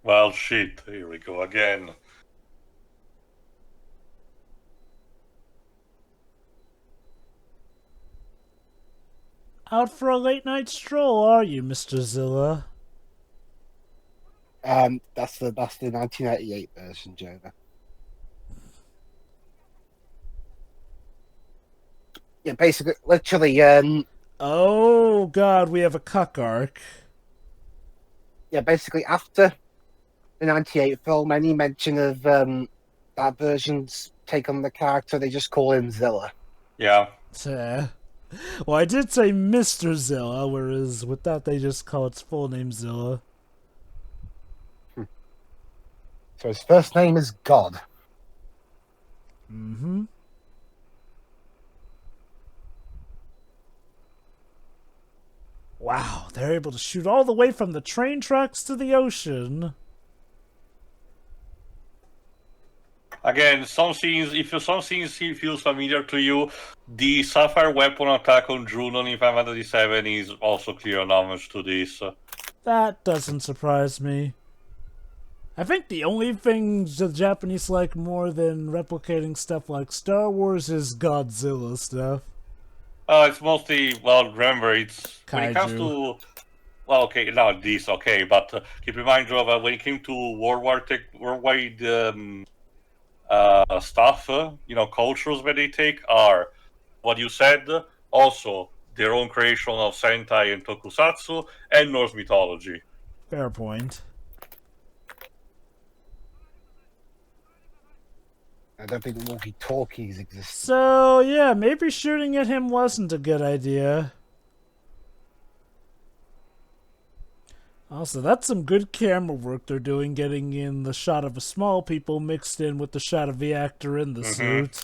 Well, shit, here we go again. Out for a late night stroll, are you, Mr. Zilla? That's the 1988 version, Jonah. Yeah, basically, literally, Oh god, we have a cuck arc. yeah, basically after the 98 film, any mention of that version's take on the character, they just call him Zilla. Yeah. Well, I did say Mr. Zilla, whereas with that they just call its full name Zilla. So his first name is God. Mm-hmm. Wow, they're able to shoot all the way from the train tracks to the ocean. Again, some scenes feels familiar to you, the Sapphire weapon attack on Junon in 597 is also clear an homage to this. That doesn't surprise me. I think the only thing the Japanese like more than replicating stuff like Star Wars is Godzilla stuff. It's mostly, well, remember, it's when it comes Kaiju. to, well, okay, now this, okay, but keep in mind, Jova, when it came to worldwide stuff, cultures that they take are what you said, also their own creation of Sentai and Tokusatsu, and Norse mythology. Fair point. I don't think walkie-talkies exist. So, yeah, maybe shooting at him wasn't a good idea. Also, that's some good camera work they're doing, getting in the shot of a small people mixed in with the shot of the actor in the suit.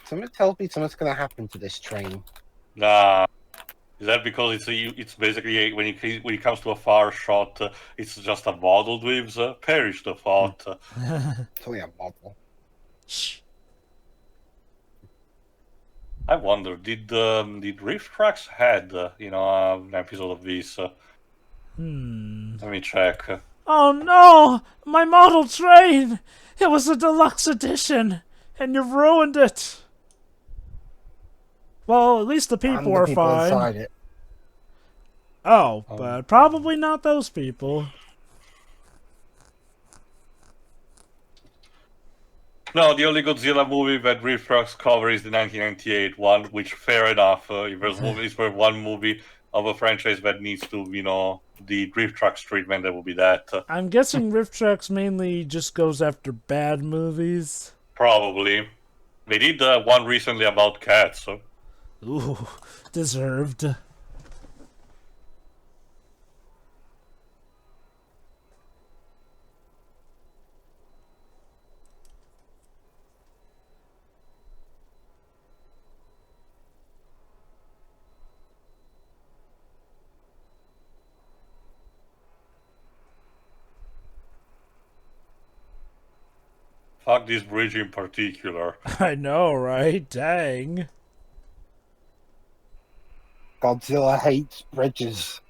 Something tells me something's going to happen to this train. Nah. Is that because it's basically when it comes to a far shot, it's just a model with perish the thought. It's only a model. Shh. I wonder, did Rift Tracks had an episode of this? Let me check. Oh no! My model train! It was a deluxe edition! And you've ruined it! Well, at least the people And the are people fine. inside it. Oh, but probably not those people. No, the only Godzilla movie that Rift Tracks cover is the 1998 one, which fair enough. If there's one movie of a franchise that needs to, the Drift Tracks treatment, that will be that. I'm guessing Rift Tracks mainly just goes after bad movies. Probably. They did one recently about cats. So. Ooh, deserved. Fuck this bridge in particular. I know, right? Dang. Godzilla hates bridges.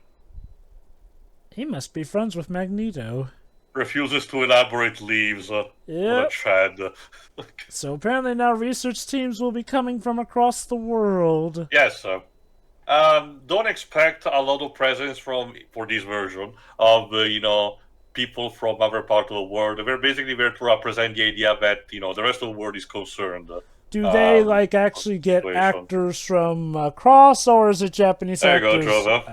He must be friends with Magneto. Refuses to elaborate, leaves. What a Yep. Chad. So apparently now research teams will be coming from across the world. Yes. Don't expect a lot of presence for this version of people from other parts of the world. They're basically there to represent the idea that the rest of the world is concerned. Do they actually get situation. actors from across, or is it Japanese There actors? you go, Joseph.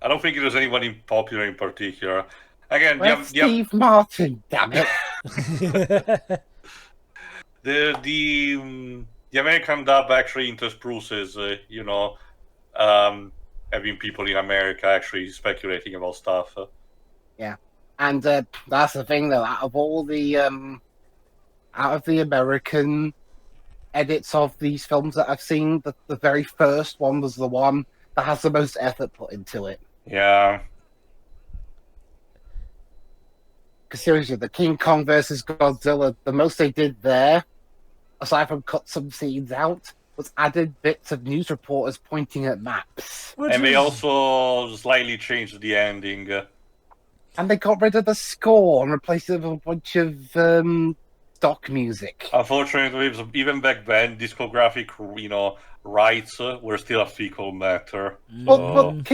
I don't think there's anyone popular in particular. Again, Steve Martin, damn it. the American dub actually interspruces, having people in America actually speculating about stuff. Yeah, and that's the thing though. Out of the American edits of these films that I've seen, the very first one was the one that has the most effort put into it. Yeah. Because seriously, the King Kong versus Godzilla, the most they did there, aside from cut some scenes out, was added bits of news reporters pointing at maps. And they also slightly changed the ending. And they got rid of the score and replaced it with a bunch of stock music. Unfortunately, even back then, discographic, rights were still a fecal matter. But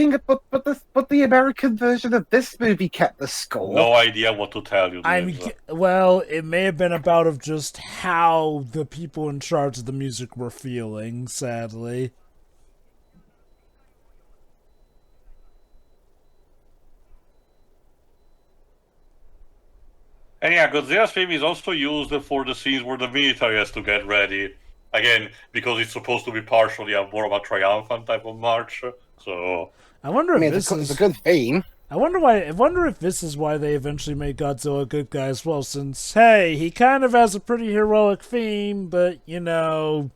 the American version of this movie kept the score. No idea what to tell you. Well, it may have been about of just how the people in charge of the music were feeling, sadly. And yeah, Godzilla's theme is also used for the scenes where the military has to get ready. Again, because it's supposed to be partially more of a triumphant type of march. So I wonder if it's a good theme. I wonder if this is why they eventually made Godzilla a good guy as well, since hey, he kind of has a pretty heroic theme, but Well,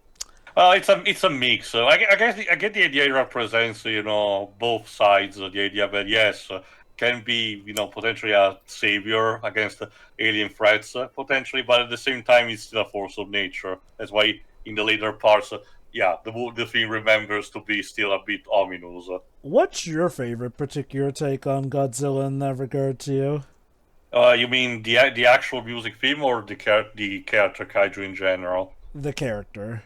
it's a mix. I get the idea it represents both sides. The idea that yes, can be potentially a savior against alien threats potentially, but at the same time it's still a force of nature. That's why in the later parts, the thing remembers to be still a bit ominous. What's your favorite particular take on Godzilla in that regard to you? You mean the actual music theme or the character kaiju in general? The character.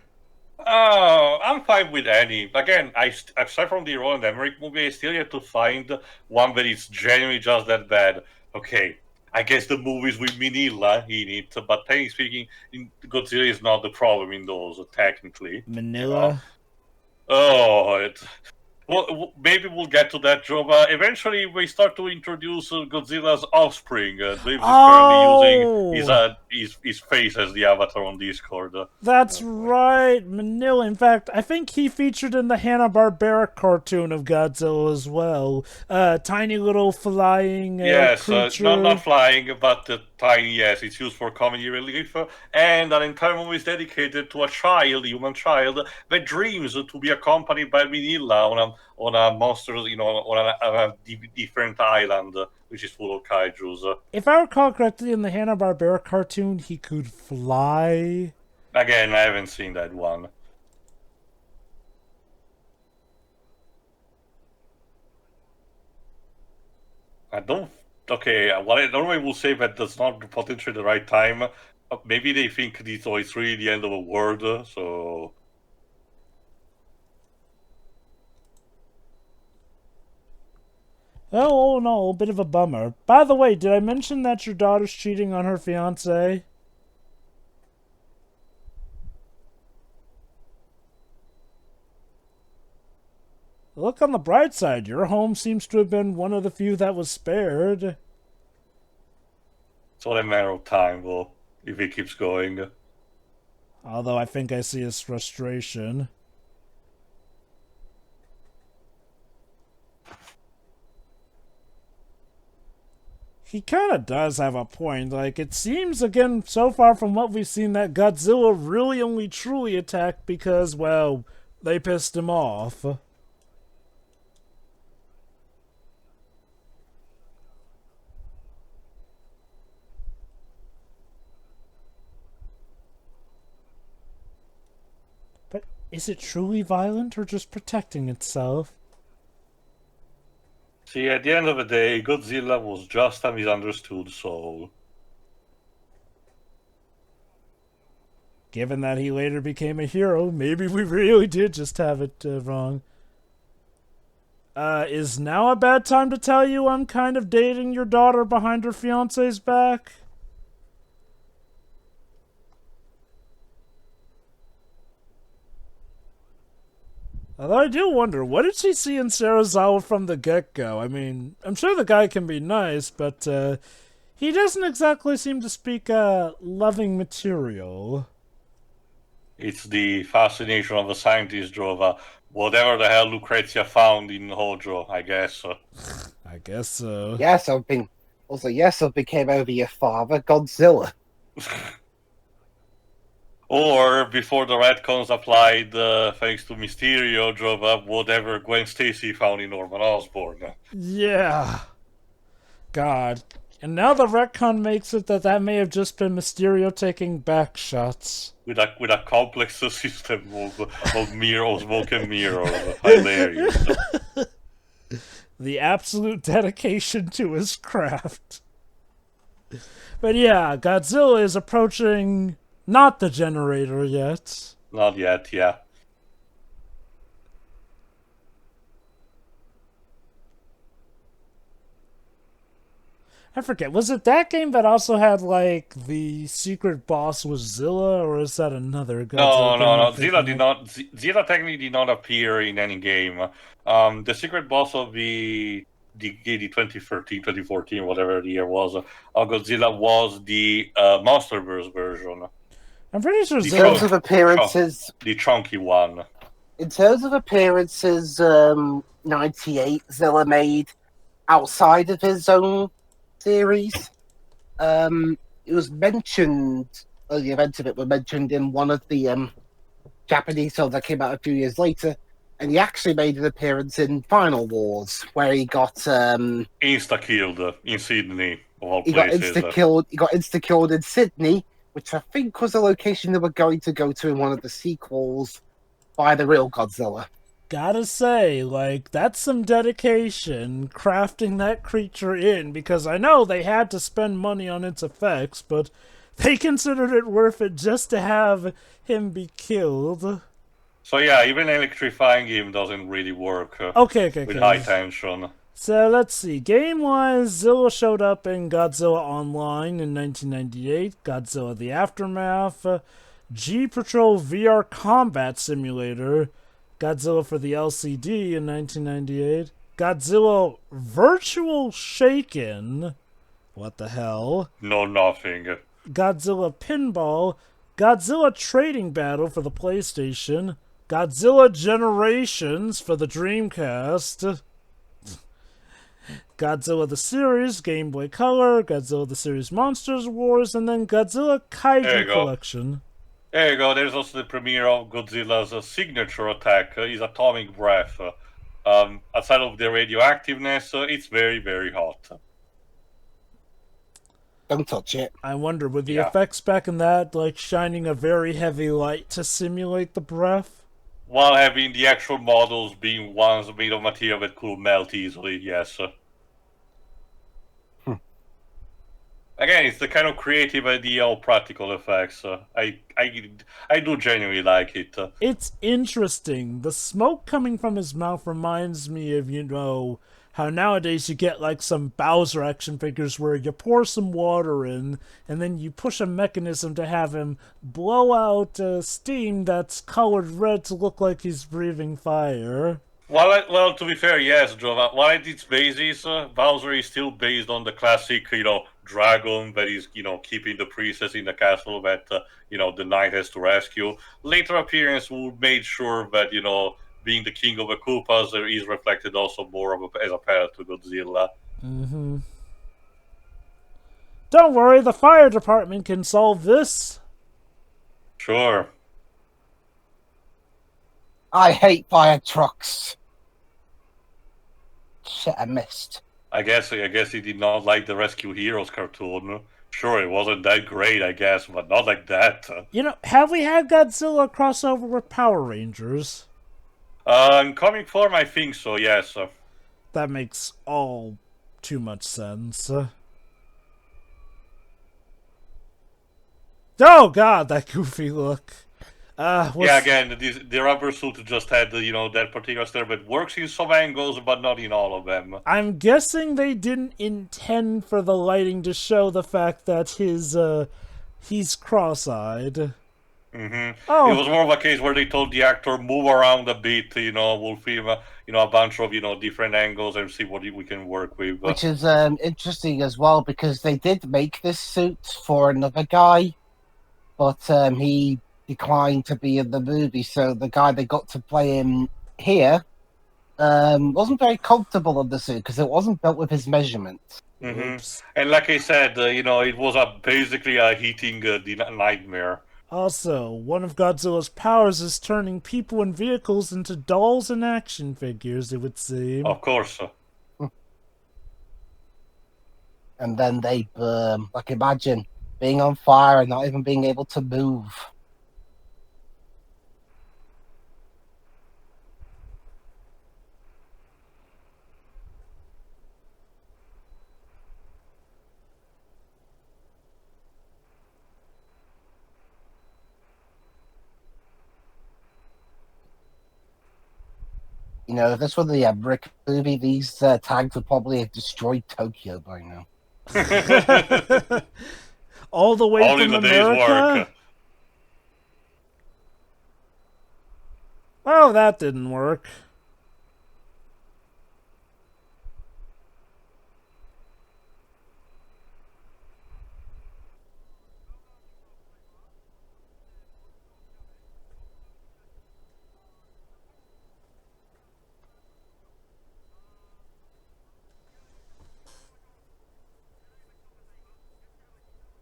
I'm fine with any. Again, aside from the Roland Emmerich movie, I still yet to find one that is genuinely just that bad. Okay, I guess the movies with Manila in it, but technically speaking, Godzilla is not the problem in those, technically. Manila? Well, maybe we'll get to that, Joe. But eventually, we start to introduce Godzilla's offspring. Dave's currently using his face as the avatar on Discord. That's right, Manila. In fact, I think he featured in the Hanna-Barbera cartoon of Godzilla as well. Tiny little flying creature. Not flying, but tiny. Yes, it's used for comedy relief, and an entire movie is dedicated to a human child, that dreams to be accompanied by Manila on a monster, on a different island, which is full of kaijus. If I recall correctly, in the Hanna-Barbera cartoon, he could fly. Again, I haven't seen that one. I don't. Okay, what I normally will say that that's not potentially the right time. Maybe they think it's really the end of the world, so. Oh no, a bit of a bummer. By the way, did I mention that your daughter's cheating on her fiance? Look on the bright side, your home seems to have been one of the few that was spared. It's all a matter of time, though, if it keeps going. Although I think I see his frustration. He kind of does have a point. Like, it seems, again, so far from what we've seen, that Godzilla really only truly attacked because, well, they pissed him off. But is it truly violent or just protecting itself? See, at the end of the day, Godzilla was just a misunderstood soul. Given that he later became a hero, maybe we really did just have it wrong. Is now a bad time to tell you I'm kind of dating your daughter behind her fiance's back? Although I do wonder, what did she see in Sarazawa from the get-go? I mean, I'm sure the guy can be nice, but he doesn't exactly seem to speak loving material. It's the fascination of the scientist drove whatever the hell Lucrezia found in Hojo, I guess. I guess so. Yes, I've became over your father, Godzilla. Or, before the retcons applied, thanks to Mysterio, drove up whatever Gwen Stacy found in Norman Osborn. Yeah. God. And now the retcon makes it that may have just been Mysterio taking back shots. With a complex system of mirrors, smoke and mirrors. Hilarious. The absolute dedication to his craft. But yeah, Godzilla is approaching not the generator yet. Not yet, yeah. I forget, was it that game that also had, like, the secret boss was Zilla, or is that another Godzilla No. game? Zilla technically did not appear in any game. The secret boss of the 2013, 2014, whatever the year was, Godzilla was the Monsterverse version. I'm pretty sure In terms of appearances, the chunky one. in terms of appearances, 98 Zilla made outside of his own series. It was mentioned, the events of it were mentioned in one of the Japanese films that came out a few years later, and he actually made an appearance in Final Wars, where he got insta-killed in Sydney, of all he got places. insta-killed in Sydney, which I think was the location they were going to go to in one of the sequels by the real Godzilla. Gotta say, like, that's some dedication crafting that creature in, because I know they had to spend money on its effects, but they considered it worth it just to have him be killed. So yeah, even electrifying him doesn't really work Okay. with high tension. So let's see. Game-wise, Zilla showed up in Godzilla Online in 1998, Godzilla The Aftermath, G-Patrol VR Combat Simulator, Godzilla for the LCD in 1998, Godzilla Virtual Shaken, what the hell? No, nothing. Godzilla Pinball, Godzilla Trading Battle for the PlayStation, Godzilla Generations for the Dreamcast, Godzilla the Series, Game Boy Color, Godzilla the Series Monsters Wars, and then Godzilla Kaiju Collection. There you go. There's also the premiere of Godzilla's signature attack, his atomic breath. Outside of the radioactiveness, it's very, very hot. Don't touch it. I wonder, were the Yeah. effects back in that like shining a very heavy light to simulate the breath? While having the actual models being ones made of material that could melt easily, yes. Again, it's the kind of creative idea of practical effects. I do genuinely like it. It's interesting. The smoke coming from his mouth reminds me of, how nowadays you get like some Bowser action figures where you pour some water in and then you push a mechanism to have him blow out steam that's colored red to look like he's breathing fire. Well, to be fair, yes, Joe. While at its basis, Bowser is still based on the classic, dragon that is, keeping the princess in the castle that, the knight has to rescue. Later appearance would made sure that, being the king of the Koopas, there is reflected also more as a parallel to Godzilla. Mm-hmm. Don't worry, the fire department can solve this. Sure. I hate fire trucks. Shit, I missed. I guess he did not like the Rescue Heroes cartoon. Sure, it wasn't that great, I guess, but not like that. Have we had Godzilla crossover with Power Rangers? In comic form, I think so, yes. That makes all too much sense. Oh god, that goofy look. Yeah, again, the rubber suit just had, that particular stare, but works in some angles, but not in all of them. I'm guessing they didn't intend for the lighting to show the fact that he's cross-eyed. Mm-hmm. Oh. It was more of a case where they told the actor, move around a bit, we'll film, a bunch of, different angles and see what we can work with. Which is interesting as well, because they did make this suit for another guy, but he declined to be in the movie, so the guy they got to play him here wasn't very comfortable in the suit because it wasn't built with his measurements. Mm-hmm. And like I said, it was basically a heating nightmare. Also, one of Godzilla's powers is turning people and vehicles into dolls and action figures, it would seem. Of course. And then they burn. Like, imagine being on fire and not even being able to move. If this were the Brick movie, these tags would probably have destroyed Tokyo by now. All the way All from in a America? day's work. Oh, that didn't work.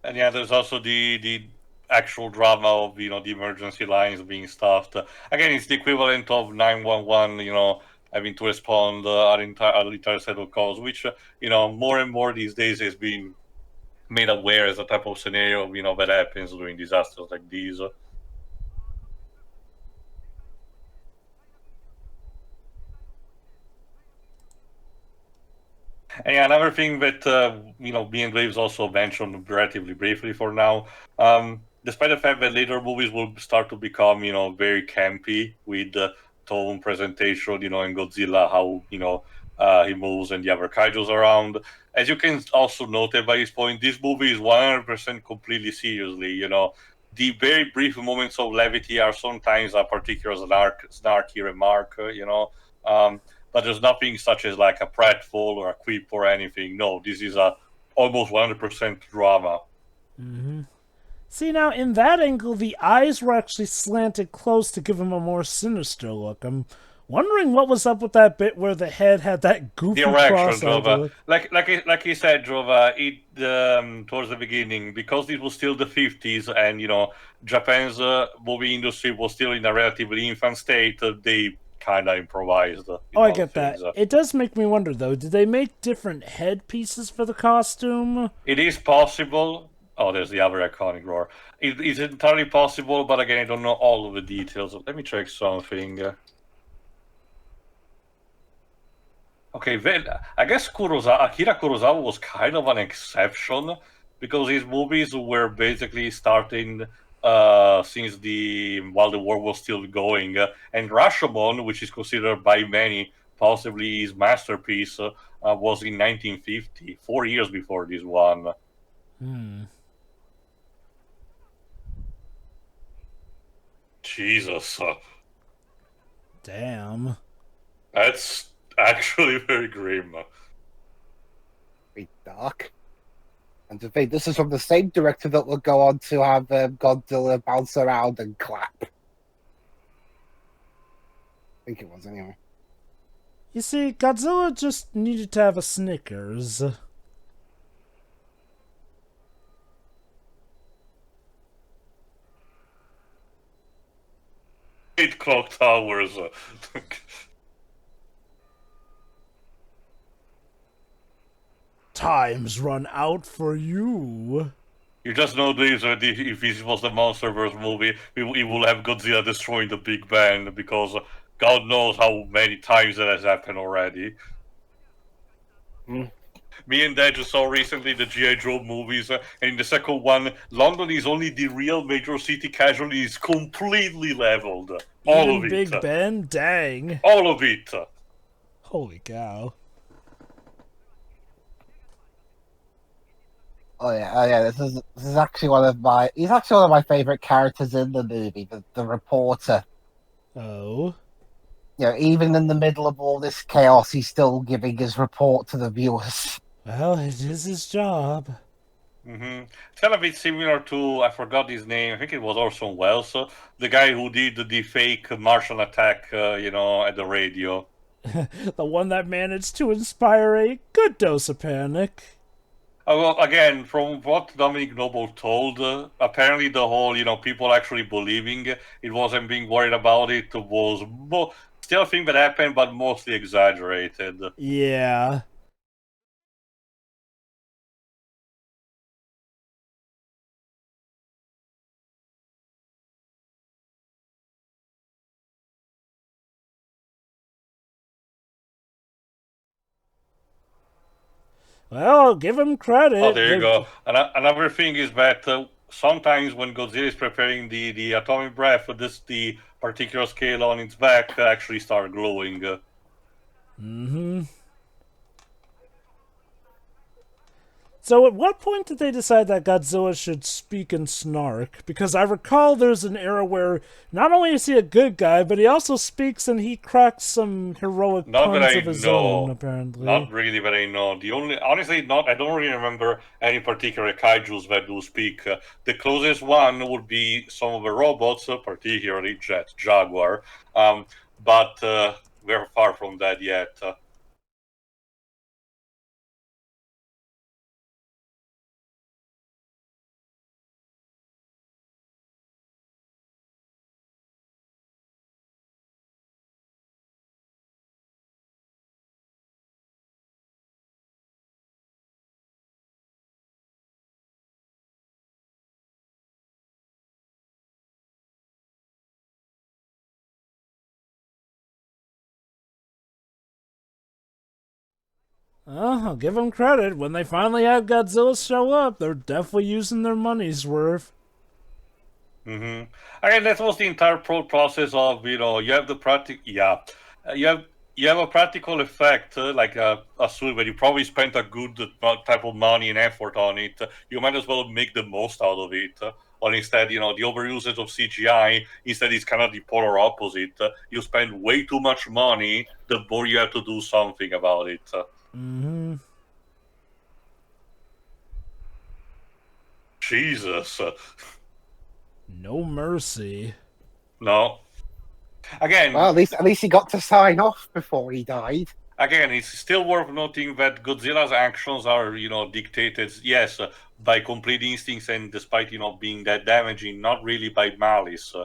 And yeah, there's also the actual drama of the emergency lines being stuffed. Again, it's the equivalent of 911. Having to respond at entire set of calls, which more and more these days is being made aware as a type of scenario that happens during disasters like these. And yeah, another thing that me and Graves also mentioned relatively briefly for now, despite the fact that later movies will start to become very campy with tone, presentation, and Godzilla, how he moves and the other kaijus around. As you can also note by this point, this movie is 100% completely seriously. The very brief moments of levity are sometimes a particular snarky remark. But there's nothing such as like a pratfall or a quip or anything. No, this is a almost 100% drama. Mm-hmm. See, now, in that angle, the eyes were actually slanted close to give him a more sinister look. I'm wondering what was up with that bit where the head had that goofy cross Drova. Like you said, Drova, towards the beginning, because it was still the 50s and, Japan's movie industry was still in a relatively infant state, they kind of improvised. Oh, I get that. It does make me wonder, though. Did they make different headpieces for the costume? It is possible. Oh, there's the other iconic roar. It is entirely possible, but again, I don't know all of the details. Let me check something. Okay, then I guess Akira Kurosawa was kind of an exception because his movies were basically starting since while the war was still going, and Rashomon, which is considered by many possibly his masterpiece, was in 1950, 4 years before this one. Jesus. Damn. That's actually very grim. Very dark. And to think, this is from the same director that will go on to have Godzilla bounce around and clap. I think it was, anyway. You see, Godzilla just needed to have a Snickers. 8 clock towers. Time's run out for you. You just know this, if this was the Monsterverse movie, we will have Godzilla destroying the Big Bang, because God knows how many times that has happened already. Me and Dad just saw recently the G.I. Joe movies, and in the second one, London is only the real major city casualty is completely leveled. All of it. Big Ben? Dang. All of it. Holy cow. Oh yeah. This is actually one of my. He's actually one of my favorite characters in the movie, the reporter. Oh. You know, even in the middle of all this chaos, he's still giving his report to the viewers. Well, it is his job. It's kind of a bit similar to, I forgot his name, I think it was Orson Welles, the guy who did the fake Martian attack, at the radio. The one that managed to inspire a good dose of panic. Well, again, from what Dominic Noble told, apparently the whole, people actually believing it wasn't being worried about it was still a thing that happened, but mostly exaggerated. Yeah. Well, give him credit. Oh, there you go. Another thing is that sometimes when Godzilla is preparing the atomic breath, the particular scale on its back actually start glowing. So at what point did they decide that Godzilla should speak and snark? Because I recall there's an era where not only is he a good guy, but he also speaks and he cracks some heroic puns of his own, apparently. Not really that I know. Honestly, I don't really remember any particular kaijus that do speak. The closest one would be some of the robots, particularly Jet Jaguar, but we're far from that yet. I'll give them credit. When they finally had Godzilla show up, they're definitely using their money's worth. I mean, that was the entire process of, you have the you have a practical effect, like a suit where you probably spent a good type of money and effort on it. You might as well make the most out of it. Or instead, the overusage of CGI, instead it's kind of the polar opposite. You spend way too much money, the more you have to do something about it. Jesus. No mercy. No. Again, well, at least he got to sign off before he died. Again, it's still worth noting that Godzilla's actions are, dictated, yes, by complete instincts and despite, being that damaging, not really by malice.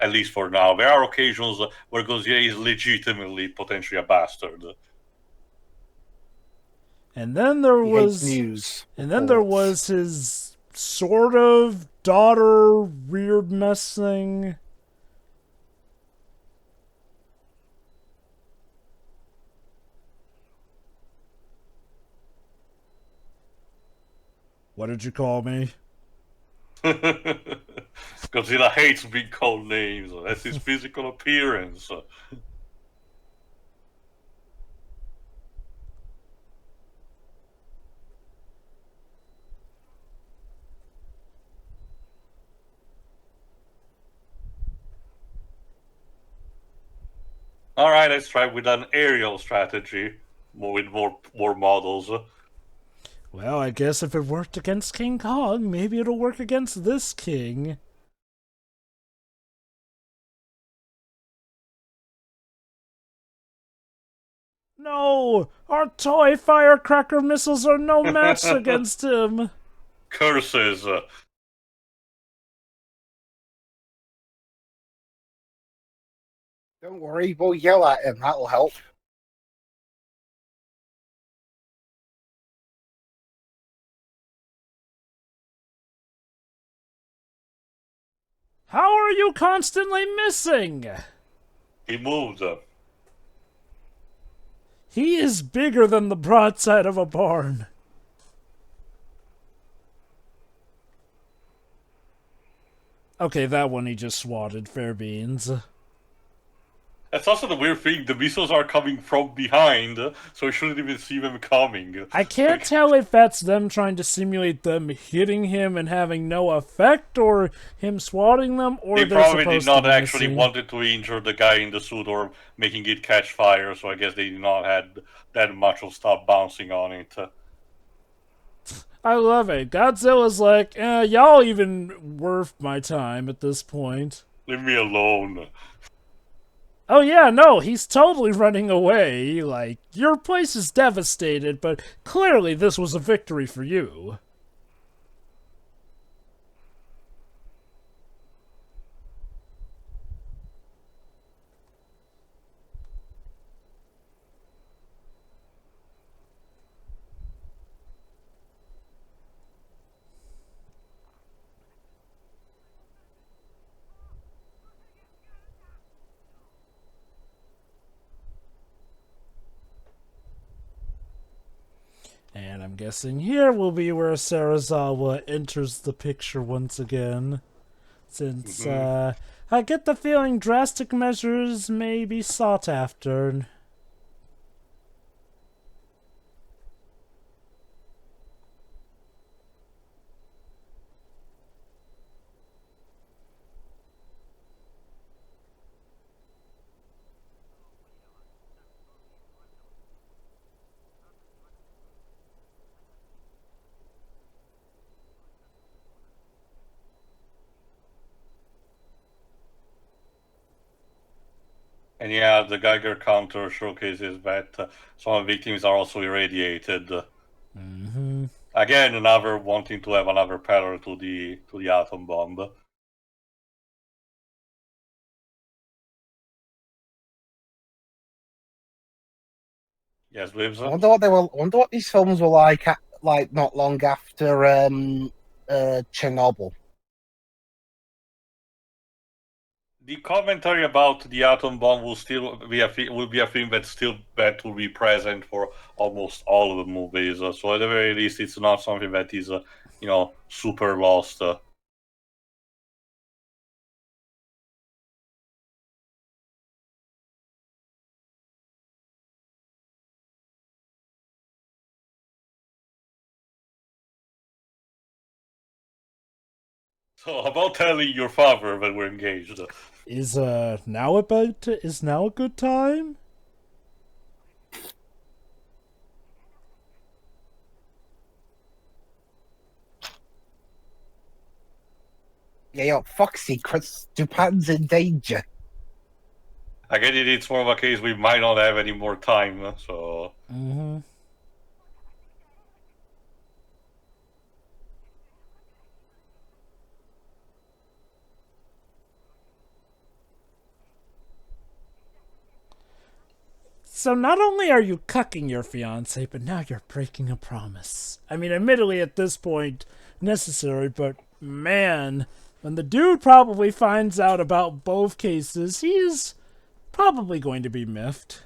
at least for now. There are occasions where Gojira is legitimately potentially a bastard. And then there He hates was news. And then there was his sort of daughter weird mess thing. What did you call me? Godzilla hates being called names. That's his physical appearance. All right, let's try with an aerial strategy, with more models. Well, I guess if it worked against King Kong, maybe it'll work against this king. No! Our toy firecracker missiles are no match against him! Curses. Don't worry, we'll yell at him. That'll help. How are you constantly missing? He moved. He is bigger than the broadside of a barn. Okay, that one he just swatted, fair beans. That's also the weird thing. The missiles are coming from behind, so you shouldn't even see them coming. I can't tell if that's them trying to simulate them hitting him and having no effect, or him swatting them, or They they're probably supposed did not to be actually missing. wanted to injure the guy in the suit or making it catch fire, so I guess they did not had that much of stuff bouncing on it. I love it. Godzilla's like, y'all even worth my time at this point. Leave me alone. Oh yeah, no, he's totally running away. Like, your place is devastated, but clearly this was a victory for you. And I'm guessing here will be where Sarazawa enters the picture once again. Since, I get the feeling drastic measures may be sought after. And yeah, the Geiger counter showcases that some victims are also irradiated. Again, another wanting to have another parallel to the atom bomb. Yes, Lives. I wonder what they were. I wonder what these films were like not long after Chernobyl. The commentary about the atom bomb will still be a thing that's still that will be present for almost all of the movies. So at the very least, it's not something that is super lost. So about telling your father that we're engaged. Is now a good time? Yeah, yo, fuck secrets. Japan's in danger. Again, it's more of a case we might not have any more time, so. So not only are you cucking your fiance, but now you're breaking a promise. I mean, admittedly at this point, necessary, but man, when the dude probably finds out about both cases, he's probably going to be miffed.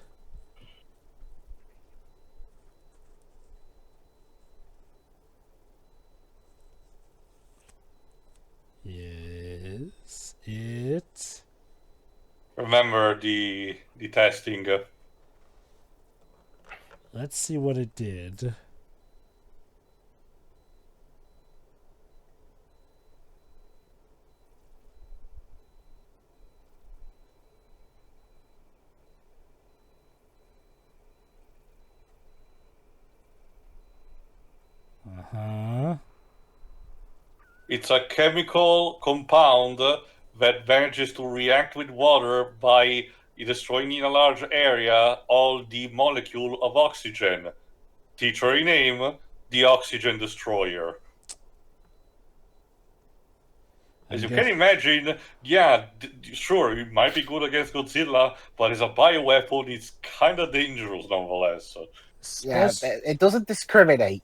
Yes, it... Remember the testing. Let's see what it did. Uh-huh. It's a chemical compound that manages to react with water by destroying in a large area all the molecule of oxygen. Teacher name, the Oxygen Destroyer. As you can imagine, yeah, sure, it might be good against Godzilla, but as a bioweapon, it's kind of dangerous nonetheless. Yeah, it doesn't discriminate.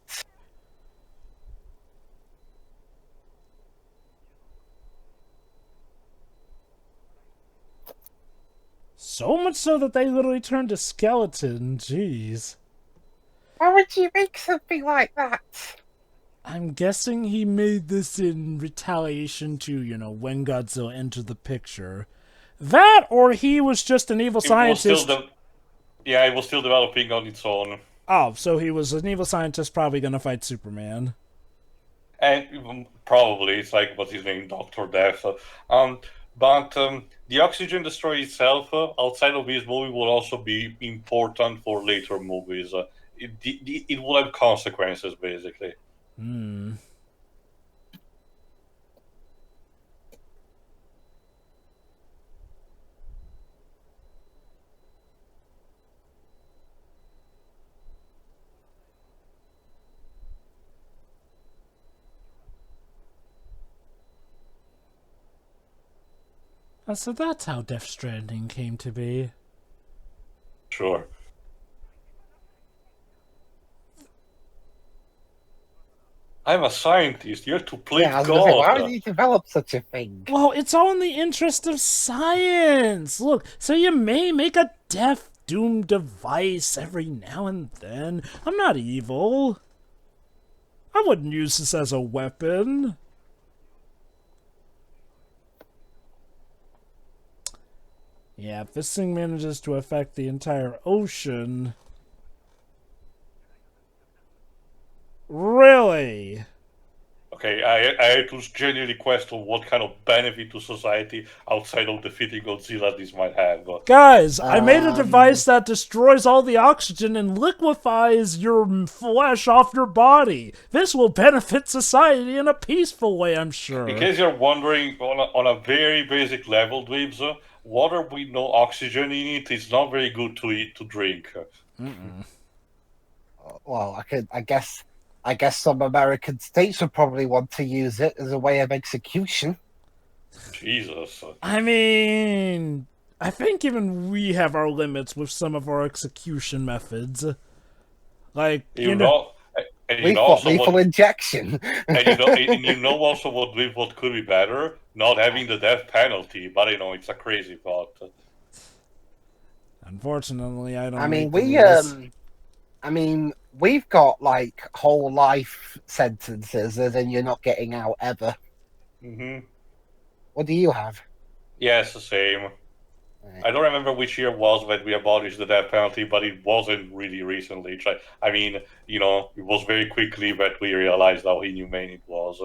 So much so that they literally turned a skeleton. Jeez. Why would you make something like that? I'm guessing he made this in retaliation to, you know, when Godzilla entered the picture. That, or he was just an evil scientist. Yeah, it was still developing on its own. Oh, so he was an evil scientist probably gonna fight Superman. And probably, it's like, what's his name, Dr. Death. But the Oxygen Destroyer itself, outside of this movie, will also be important for later movies. It will have consequences, basically. Hmm. So that's how Death Stranding came to be. Sure. I'm a scientist. You have to play Yeah, I was God. gonna say, why would you develop such a thing? Well, it's all in the interest of science. Look, so you may make a death doom device every now and then. I'm not evil. I wouldn't use this as a weapon. Yeah, if this thing manages to affect the entire ocean... Really? Okay, I had to genuinely question what kind of benefit to society outside of defeating Godzilla this might have. Guys, I made a device that destroys all the oxygen and liquefies your flesh off your body. This will benefit society in a peaceful way, I'm sure. In case you're wondering, on a very basic level, Dweebs, water with no oxygen in it is not very good to eat, to drink. Well, I guess some American states would probably want to use it as a way of execution. Jesus. I mean, I think even we have our limits with some of our execution methods. Like, lethal injection. and you know also what could be better? Not having the death penalty, but you know, it's a crazy thought. Unfortunately, I don't. I mean, we've got like whole life sentences, as in you're not getting out ever. Mm-hmm. What do you have? Yes, the same. Right. I don't remember which year it was that we abolished the death penalty, but it wasn't really recently. I mean, you know, it was very quickly that we realized how inhumane it was.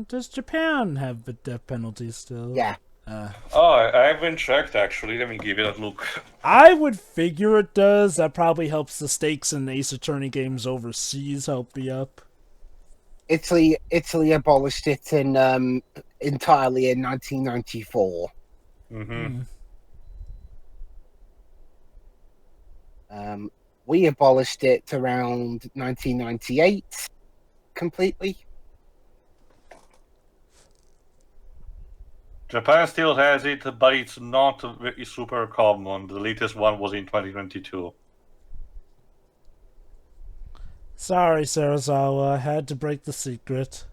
Does Japan have the death penalty still? Yeah. I haven't checked, actually. Let me give it a look. I would figure it does. That probably helps the stakes in Ace Attorney games overseas help be up. Italy abolished it entirely in 1994. Mm-hmm. We abolished it around 1998 completely. Japan still has it, but it's not super common. The latest one was in 2022. Sorry, Sarazawa, I had to break the secret.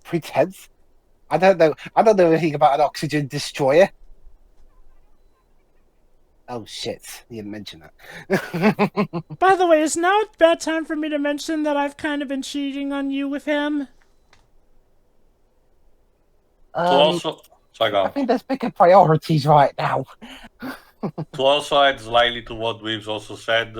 Pretense? I don't know. I don't know anything about an oxygen destroyer. Oh shit! You didn't mention that. By the way, is now a bad time for me to mention that I've kind of been cheating on you with him? So I think there's bigger priorities right now. to also add slightly to what Waves also said,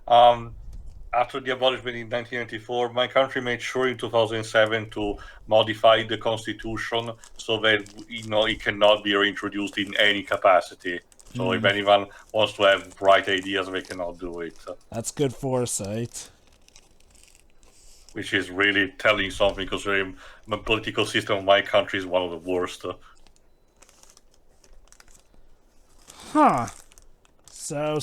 after the abolishment in 1994, my country made sure in 2007 to modify the constitution so that it cannot be reintroduced in any capacity. So if anyone wants to have bright ideas, they cannot do it. That's good foresight. Which is really telling something, because the political system of my country is one of the worst. Huh. So,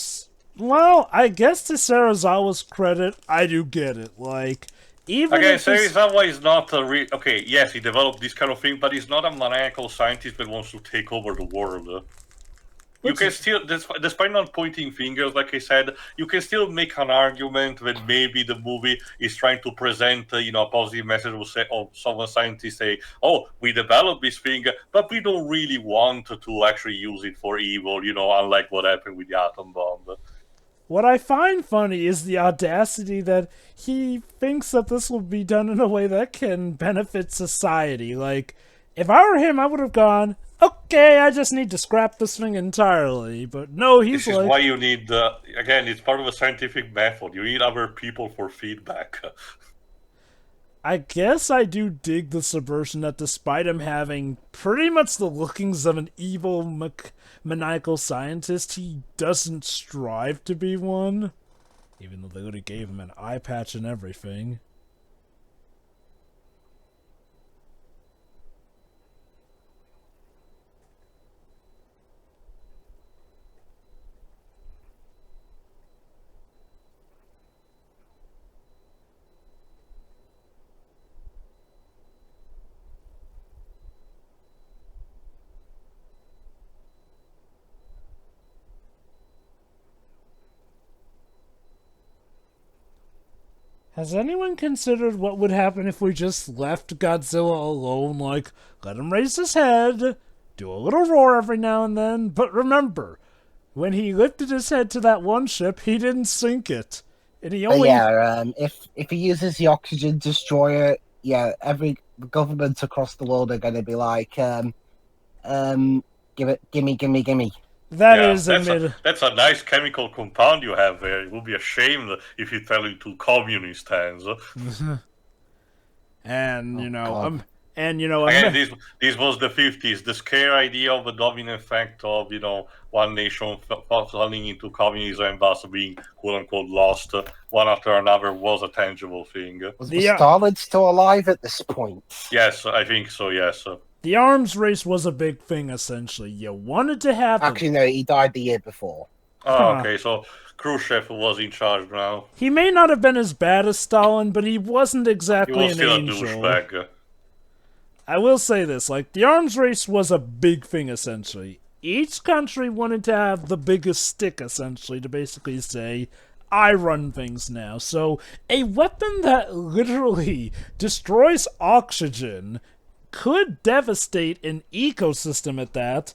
well, I guess to Sarazawa's credit, I do get it. Like, even Again, if this... Serizawa is not a okay, yes, he developed this kind of thing, but he's not a maniacal scientist that wants to take over the world. You can still, despite not pointing fingers, like I said, you can still make an argument that maybe the movie is trying to present, a positive message of someone scientists say, "Oh, we developed this thing, but we don't really want to actually use it for evil," unlike what happened with the atom bomb. What I find funny is the audacity that he thinks that this will be done in a way that can benefit society. Like, if I were him, I would have gone, okay, I just need to scrap this thing entirely. But no, he's This is why you need, again, it's part of a scientific method. You need other people for feedback. I guess I do dig the subversion that despite him having pretty much the lookings of an evil maniacal scientist, he doesn't strive to be one. Even though they would have gave him an eye patch and everything. Has anyone considered what would happen if we just left Godzilla alone? Like, let him raise his head, do a little roar every now and then, but remember, when he lifted his head to that one ship, he didn't sink it. And he only... if he uses the oxygen destroyer, every government across the world are going to be like, gimme. That's a nice chemical compound you have there. It would be a shame if you fell into communist hands. And again, this was the 50s. The scare idea of the domino effect of one nation falling into communism and thus being quote unquote lost one after another was a tangible thing. Was Stalin still alive at this point? Yes, I think so. Yes. The arms race was a big thing, essentially. You wanted to have... Actually, no, he died the year before. Oh, okay, so Khrushchev was in charge now. He may not have been as bad as Stalin, but he wasn't exactly an angel. He was still a douchebag. I will say this, the arms race was a big thing, essentially. Each country wanted to have the biggest stick, essentially, to basically say, I run things now. So, a weapon that literally destroys oxygen... could devastate an ecosystem at that.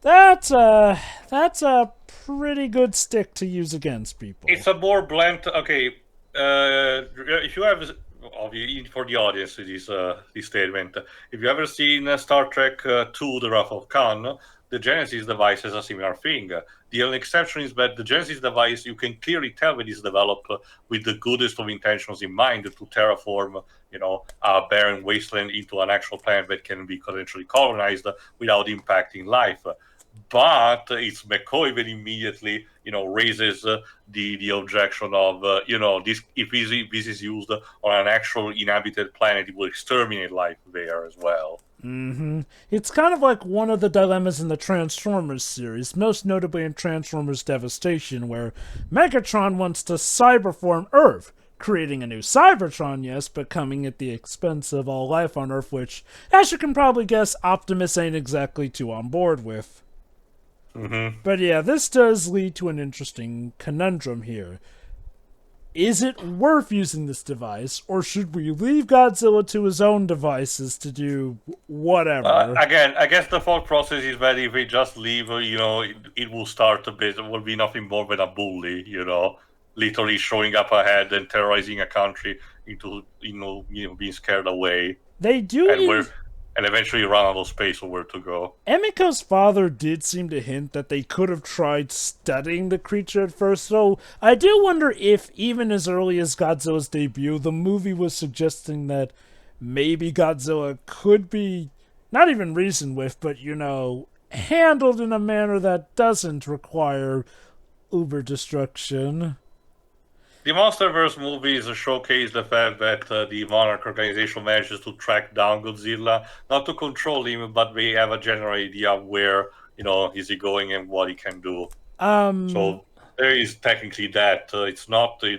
That's a pretty good stick to use against people. It's a more blunt. Okay, if you have, for the audience, this statement. If you ever seen Star Trek II: The Wrath of Khan, the Genesis device has a similar thing. The only exception is that the Genesis device, you can clearly tell that it's developed with the goodest of intentions in mind to terraform, a barren wasteland into an actual planet that can be potentially colonized without impacting life. But it's McCoy that immediately, raises the objection of, if this is used on an actual inhabited planet, it will exterminate life there as well. It's kind of like one of the dilemmas in the Transformers series, most notably in Transformers Devastation, where Megatron wants to cyberform Earth, creating a new Cybertron, yes, but coming at the expense of all life on Earth, which, as you can probably guess, Optimus ain't exactly too on board with. But yeah, this does lead to an interesting conundrum here. Is it worth using this device, or should we leave Godzilla to his own devices to do whatever? Again, I guess the thought process is that if we just leave, it will start a bit. It will be nothing more than a bully, literally showing up ahead and terrorizing a country into, being scared away. They do. And eventually run out of space or where to go. Emiko's father did seem to hint that they could have tried studying the creature at first, so I do wonder if, even as early as Godzilla's debut, the movie was suggesting that maybe Godzilla could be, not even reasoned with, but, handled in a manner that doesn't require uber destruction. The MonsterVerse movies showcase the fact that the Monarch organization manages to track down Godzilla, not to control him, but they have a general idea of where, is he going and what he can do. So there is technically that. It's not, the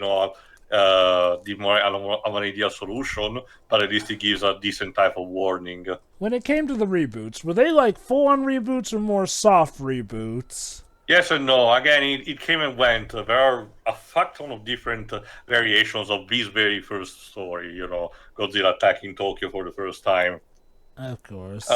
more of an ideal solution, but at least it gives a decent type of warning. When it came to the reboots, were they like full-on reboots or more soft reboots? Yes and no. Again, it came and went. There are a fuck ton of different variations of this very first story, Godzilla attacking Tokyo for the first time. Of course.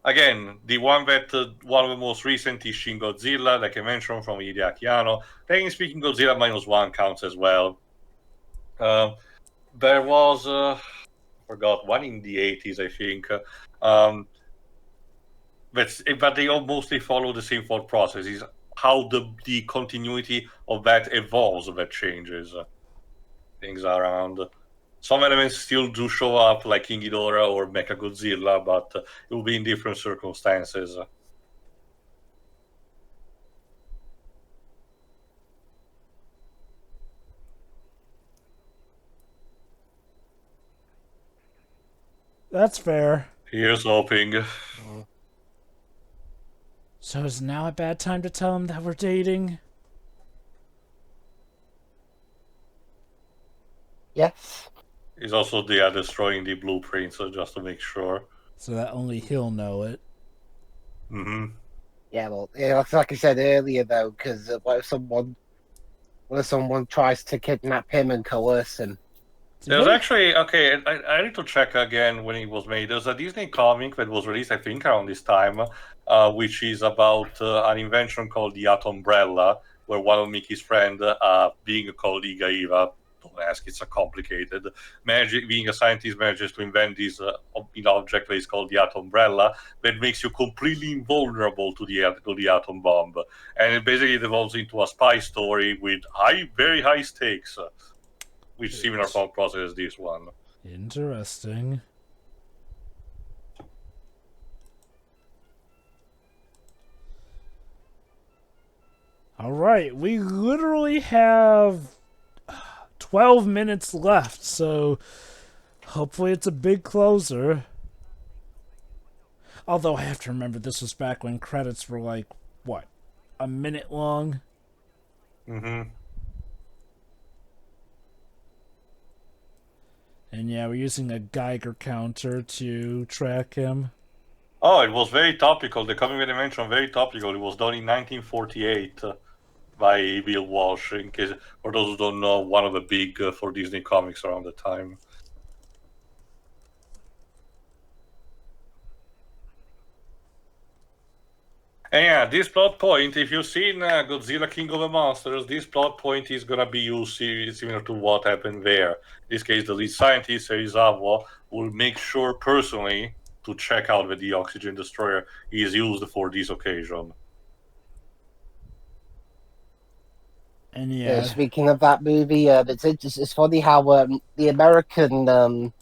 Again, the one that, one of the most recent is Shin Godzilla, like I mentioned, from Hideaki Anno. Technically speaking, Godzilla -1 counts as well. There was, I forgot, one in the 80s, I think. But they all mostly follow the same thought process. Is how the continuity of that evolves that changes things around. Some elements still do show up, like King Ghidorah or Mechagodzilla, but it will be in different circumstances. That's fair. Here's hoping. So is now a bad time to tell him that we're dating? Yes. He's also destroying the blueprint, so just to make sure. So that only he'll know it. Yeah, well, like I said earlier, though, because what if someone tries to kidnap him and coerce him? There's actually, I need to check again when it was made. There's a Disney comic that was released, I think, around this time, which is about an invention called the Atombrella, where one of Mickey's friends, being called Igaiva, don't ask, it's a complicated, being a scientist, manages to invent this object that is called the Atombrella that makes you completely invulnerable to the atom bomb. And it basically devolves into a spy story with very high stakes. Which similar thought process as this one. Interesting. Alright, we literally have 12 minutes left, so hopefully it's a big closer. Although I have to remember this was back when credits were like, what, a minute long? And yeah, we're using a Geiger counter to track him. Oh, it was very topical. The comic that I mentioned, very topical. It was done in 1948 by Bill Walsh. In case, for those who don't know, one of the big for Disney comics around the time. And yeah, this plot point, if you've seen Godzilla King of the Monsters, this plot point is going to be used similar to what happened there. In this case, the lead scientist, Serizawa, will make sure personally to check out that the oxygen destroyer is used for this occasion. And yeah. Speaking of that movie, it's funny how the American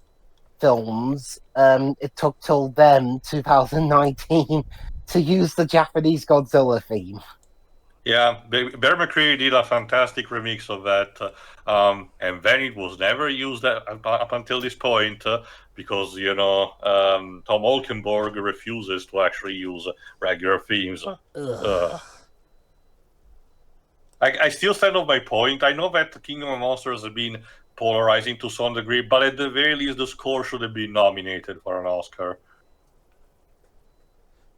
films, it took till then, 2019, to use the Japanese Godzilla theme. Yeah, Bear McCreary did a fantastic remix of that, and then it was never used up until this point because Tom Olkenborg refuses to actually use regular themes. I still stand on my point. I know that Kingdom of Monsters has been polarizing to some degree, but at the very least, the score should have been nominated for an Oscar.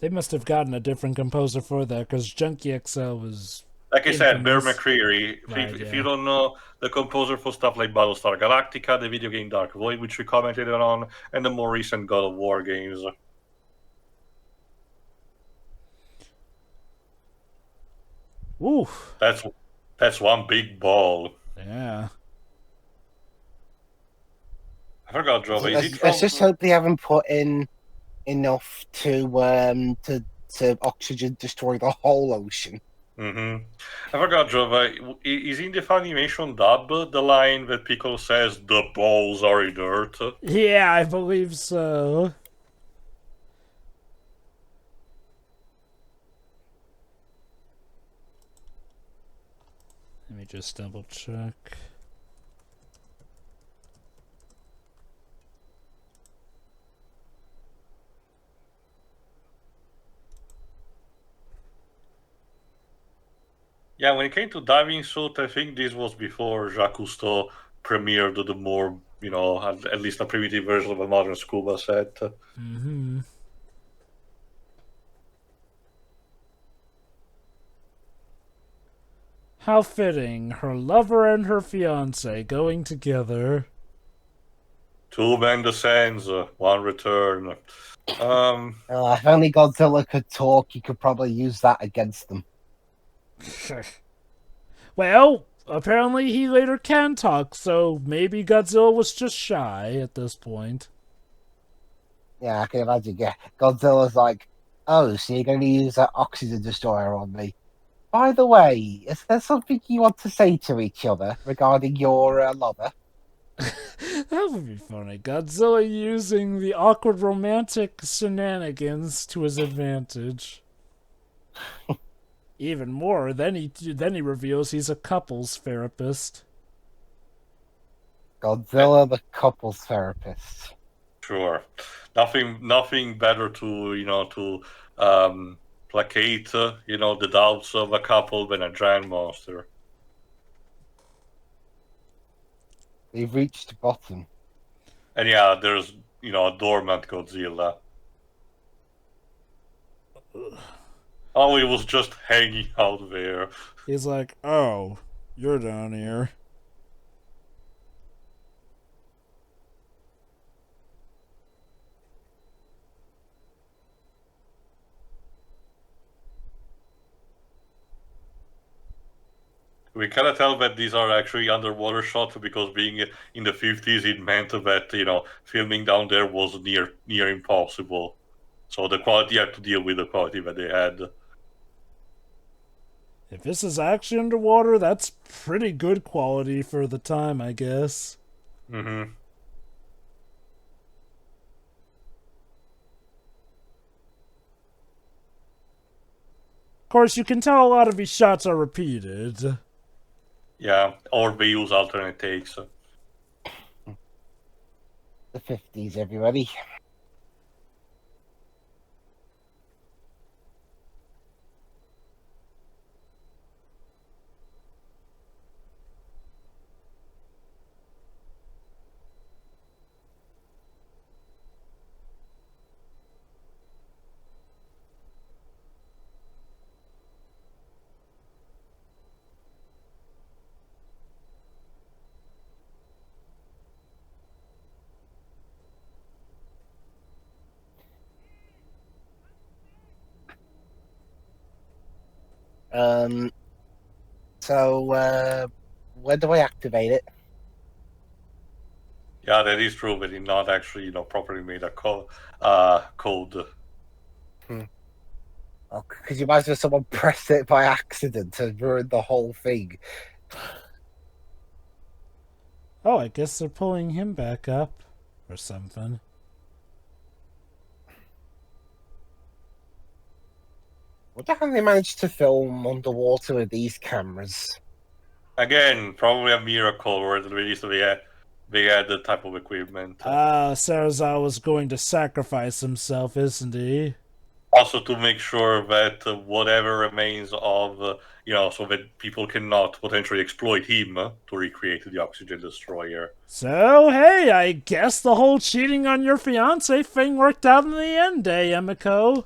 They must have gotten a different composer for that, because Junkie XL was... Like I said, Bear infamous. McCreary. Right, If yeah. you don't know, the composer for stuff like Battlestar Galactica, the video game Dark Void, which we commented on, and the more recent God of War games. Oof. That's one big ball. Yeah. I forgot, Jova. Is it Let's from? just hope they haven't put in enough to oxygen destroy the whole ocean. Mm-hmm. I forgot, Jova. Is in the Funimation dub the line that Piccolo says, "The balls are inert"? Yeah, I believe so. Let me just double check. Yeah, when it came to diving suit, I think this was before Jacques Cousteau premiered the more, at least a primitive version of a modern scuba set. Mm-hmm. How fitting, her lover and her fiance going together. Two men descends, one return. If only Godzilla could talk, he could probably use that against them. Well, apparently he later can talk, so maybe Godzilla was just shy at this point. Yeah, I can imagine. Yeah, Godzilla's like, "Oh, so you're going to use that oxygen destroyer on me? By the way, is there something you want to say to each other regarding your lover?" That would be funny. Godzilla using the awkward romantic shenanigans to his advantage. Even more, then he reveals he's a couples therapist. Godzilla, the couples therapist. Sure, nothing better to placate the doubts of a couple than a giant monster. They've reached the bottom. And yeah, there's a dormant Godzilla. Oh, he was just hanging out there. He's like, "Oh, you're down here." We cannot tell that these are actually underwater shots because being in the 50s, it meant that filming down there was near impossible. So the quality had to deal with the quality that they had. If this is actually underwater, that's pretty good quality for the time, I guess. Mm-hmm. Of course, you can tell a lot of these shots are repeated. Yeah, or they use alternate takes. The 50s, everybody. So when do I activate it? Yeah, that is true, but it not actually properly made a code. Oh, could you imagine if someone pressed it by accident and ruined the whole thing? Oh, I guess they're pulling him back up. Or something. What the hell they managed to film underwater with these cameras? Again, probably a miracle, or at least they had the type of equipment. Sarazawa's going to sacrifice himself, isn't he? Also, to make sure that whatever remains of, so that people cannot potentially exploit him to recreate the oxygen destroyer. So, hey, I guess the whole cheating on your fiancé thing worked out in the end, Emiko?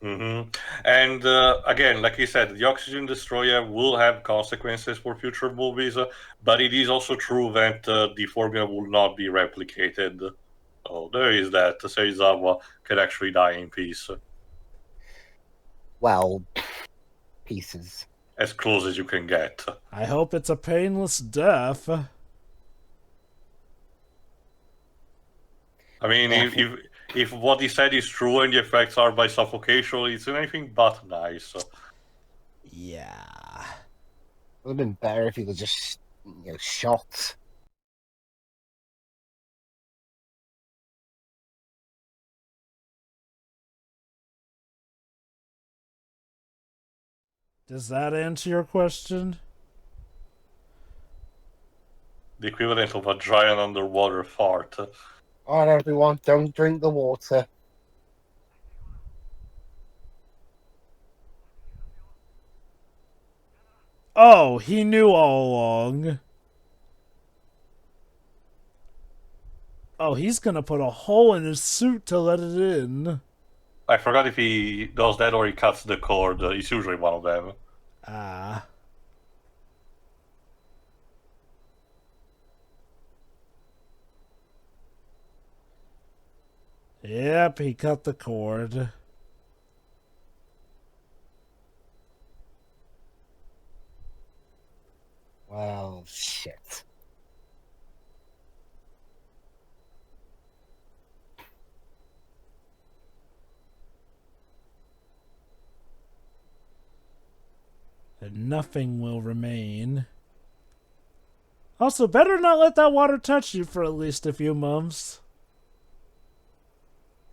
And again, like you said, the oxygen destroyer will have consequences for future movies, but it is also true that the formula will not be replicated. So there is that. Serizawa can actually die in peace. Well, pieces. As close as you can get. I hope it's a painless death. I mean, if what he said is true and the effects are by suffocation, it's anything but nice. Yeah. It would have been better if he was just, shot. Does that answer your question? The equivalent of a giant underwater fart. Alright, everyone, don't drink the water. Oh, he knew all along. Oh, he's gonna put a hole in his suit to let it in. I forgot if he does that or he cuts the cord. It's usually one of them. Ah. Yep, he cut the cord. Well, shit. And nothing will remain. Also, better not let that water touch you for at least a few months.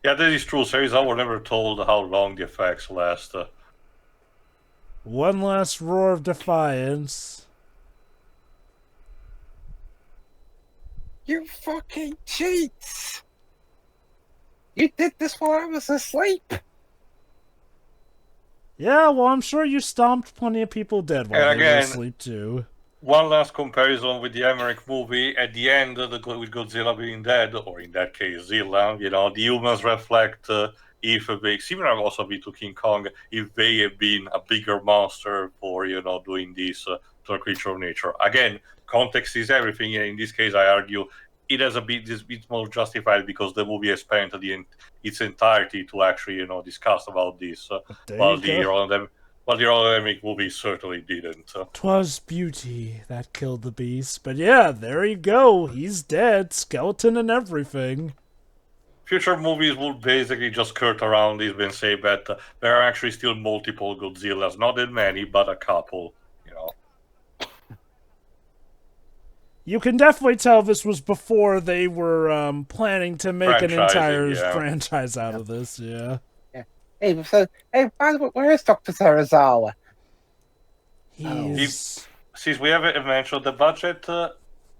Yeah, that is true. Serizawa never told how long the effects last. One last roar of defiance. You fucking cheats! You did this while I was asleep! Yeah, well, I'm sure you stomped plenty of people dead while And they were again, asleep, too. One last comparison with the Emmerich movie. At the end, with Godzilla being dead, or in that case, Zilla, the humans reflect if they, similar also be to King Kong, if they have been a bigger monster for, doing this to a creature of nature. Again, context is everything. And in this case, I argue it has this bit more justified because the movie has spent its entirety to actually, discuss about this, while the Olympic movie certainly didn't. 'Twas beauty that killed the beast. But yeah, there you go. He's dead. Skeleton and everything. Future movies will basically just skirt around this and say that there are actually still multiple Godzillas. Not that many, but a couple, You can definitely tell this was before they were planning to make an entire franchise out of this, yeah. Hey, by the way, where is Dr. Serizawa? Since we haven't mentioned the budget,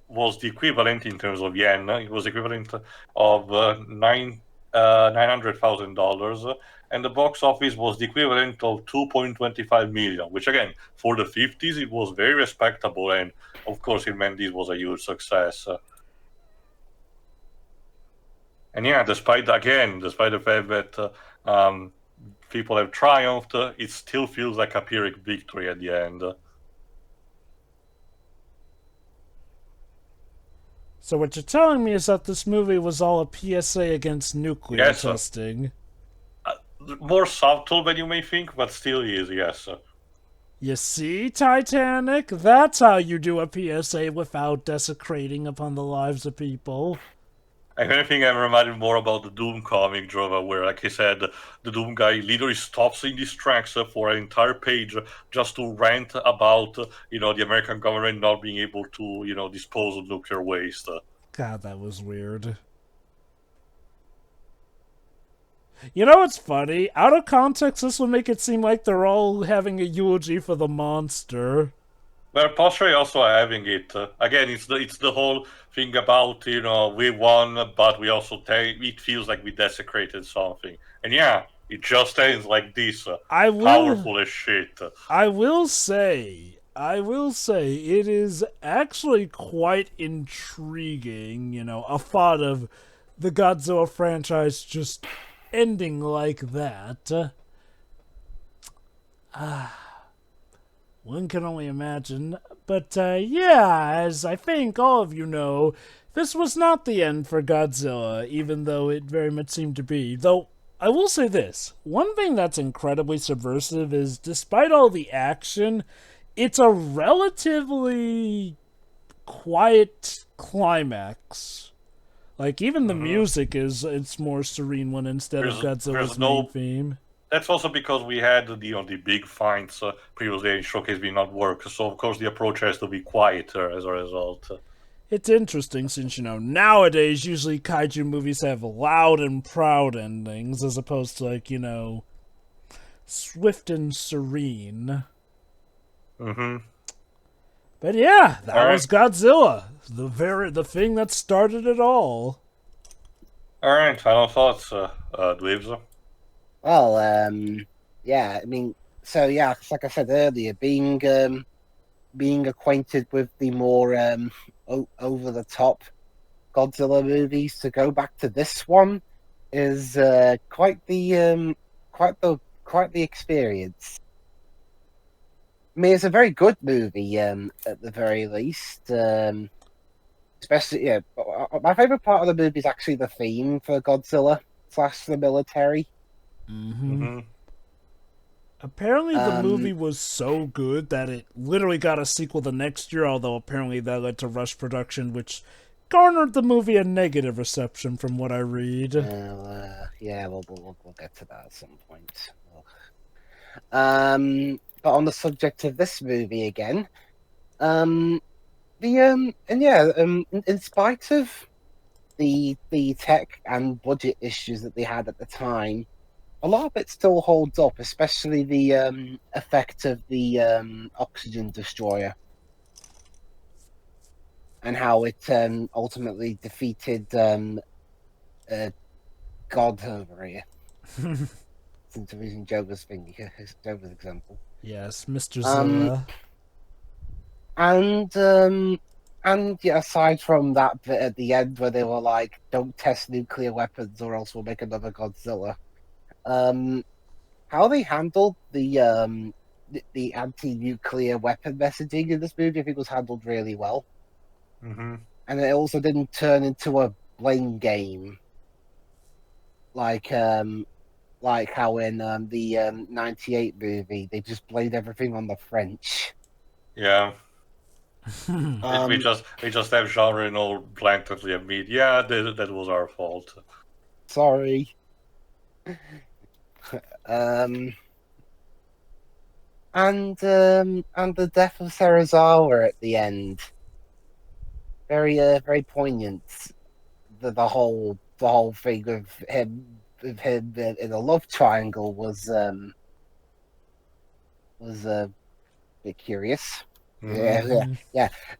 was the equivalent in terms of yen. It was equivalent of $900,000, and the box office was the equivalent of 2.25 million. Which again, for the 50s, it was very respectable, and of course, it meant this was a huge success. And yeah, despite the fact that people have triumphed, it still feels like a Pyrrhic victory at the end. So what you're telling me is that this movie was all a PSA against nuclear testing. More subtle than you may think, but still is, yes. You see, Titanic? That's how you do a PSA without desecrating upon the lives of people. If anything, I'm reminded more about the Doom comic, Drova, where, like I said, the Doom guy literally stops in his tracks for an entire page just to rant about, the American government not being able to, dispose of nuclear waste. God, that was weird. You know what's funny? Out of context, this would make it seem like they're all having a eulogy for the monster. We're partially also having it. Again, it's the whole thing about, we won, but we also it feels like we desecrated something. And yeah, it just ends like this. I will. Powerful as shit. I will say, it is actually quite intriguing, a thought of the Godzilla franchise just ending like that. One can only imagine. But, yeah, as I think all of you know, this was not the end for Godzilla, even though it very much seemed to be. Though, I will say this. One thing that's incredibly subversive is, despite all the action, it's a relatively quiet climax. Like, even the music it's more serene one instead of Godzilla's main theme. That's also because we had the big fights previously in Showcase did not work, so of course the approach has to be quieter as a result. It's interesting since, nowadays usually kaiju movies have loud and proud endings as opposed to, like, swift and serene. Mm-hmm. But yeah, that was Godzilla. The thing that started it all. Alright, final thoughts, Dweebs? Well, yeah, I mean, so yeah, like I said earlier, being acquainted with the more over the top Godzilla movies, to go back to this one is quite the experience. I mean, it's a very good movie, at the very least. Especially, yeah, my favorite part of the movie is actually the theme for Godzilla / the military. Mm-hmm. Apparently, the movie was so good that it literally got a sequel the next year, although apparently that led to rush production, which garnered the movie a negative reception from what I read. Yeah, we'll get to that at some point. But on the subject of this movie again, in spite of the tech and budget issues that they had at the time, a lot of it still holds up, especially the effect of the oxygen destroyer and how it ultimately defeated God over here. Since we're using Joba's example. Yes, Mr. Zilla. And yeah, aside from that bit at the end where they were like, "Don't test nuclear weapons, or else we'll make another Godzilla." How they handled the anti-nuclear weapon messaging in this movie, I think, was handled really well. Mm-hmm. And it also didn't turn into a blame game, like how in the '98 movie they just blamed everything on the French. Yeah. We just have Jean Reno blatantly admit, yeah, that was our fault. Sorry. And the death of Serizawa at the end, very poignant. The whole thing of him in a love triangle was a bit curious. Mm-hmm.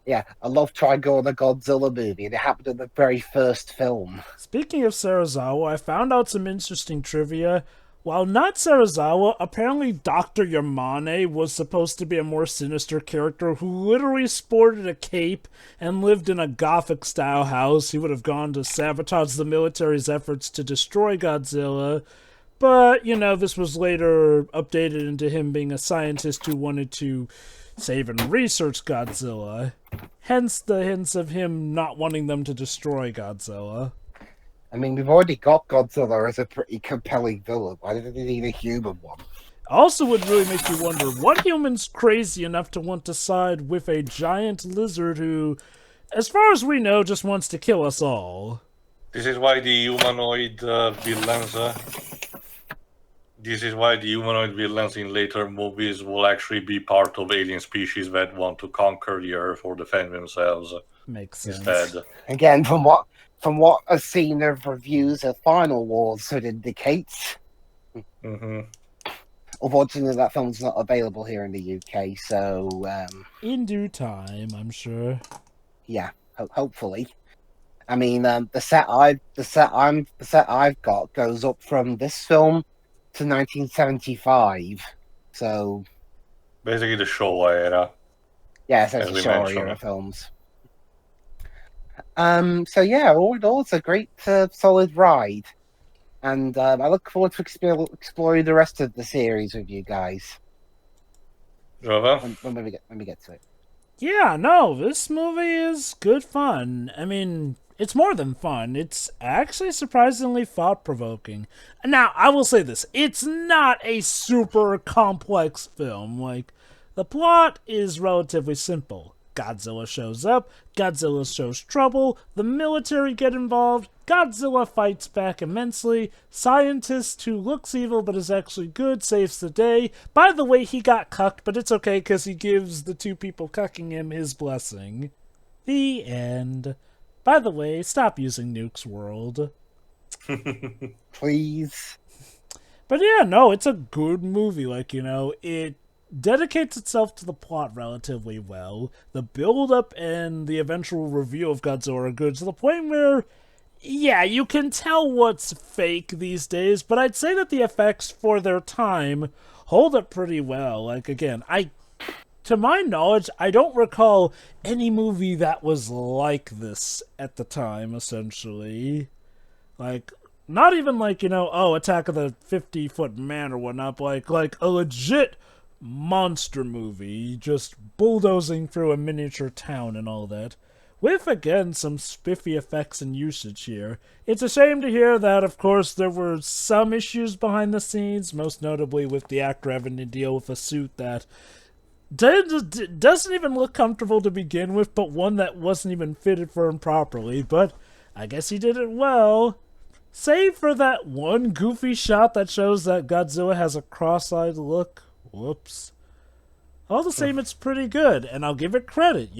Yeah. A love triangle in a Godzilla movie, and it happened in the very first film. Speaking of Serizawa, I found out some interesting trivia. While not Serizawa, apparently Dr. Yamane was supposed to be a more sinister character who literally sported a cape and lived in a Gothic-style house. He would have gone to sabotage the military's efforts to destroy Godzilla. But, this was later updated into him being a scientist who wanted to save and research Godzilla. Hence the hints of him not wanting them to destroy Godzilla. I mean, we've already got Godzilla as a pretty compelling villain. Why did they need a human one? Also would really make you wonder, what human's crazy enough to want to side with a giant lizard who, as far as we know, just wants to kill us all? This is why the humanoid villains in later movies will actually be part of alien species that want to conquer the Earth or defend themselves. Makes sense. Instead. Again, from what from what I've seen of reviews of Final Wars would indicate. Mm-hmm. Unfortunately, that film's not available here in the UK, so In due time, I'm sure. yeah, hopefully. I mean, the set I've got goes up from this film to 1975. So Basically, the Showa era. yeah, As essentially we Showa mentioned. era films. So yeah, all in all, it's a great, solid ride, and I look forward to exploring the rest of the series with you guys Java? when we get to it. Yeah, no, this movie is good fun. I mean, it's more than fun. It's actually surprisingly thought-provoking. Now, I will say this. It's not a super complex film. Like, the plot is relatively simple. Godzilla shows up, Godzilla shows trouble, the military get involved, Godzilla fights back immensely, scientist who looks evil but is actually good saves the day. By the way, he got cucked, but it's okay because he gives the two people cucking him his blessing. The end. By the way, stop using Nuke's World. Please. But yeah, no, it's a good movie. Like, it dedicates itself to the plot relatively well. The build-up and the eventual reveal of Godzilla are good to the point where, yeah, you can tell what's fake these days, but I'd say that the effects for their time hold up pretty well. Like, again, to my knowledge, I don't recall any movie that was like this at the time, essentially. Like, not even like, Attack of the 50-Foot Man or whatnot, but like a legit monster movie, just bulldozing through a miniature town and all that. With, again, some spiffy effects and usage here. It's a shame to hear that, of course, there were some issues behind the scenes, most notably with the actor having to deal with a suit that doesn't even look comfortable to begin with, but one that wasn't even fitted for him properly, but I guess he did it well. Save for that one goofy shot that shows that Godzilla has a cross-eyed look. Whoops. All the same, it's pretty good, and I'll give it credit,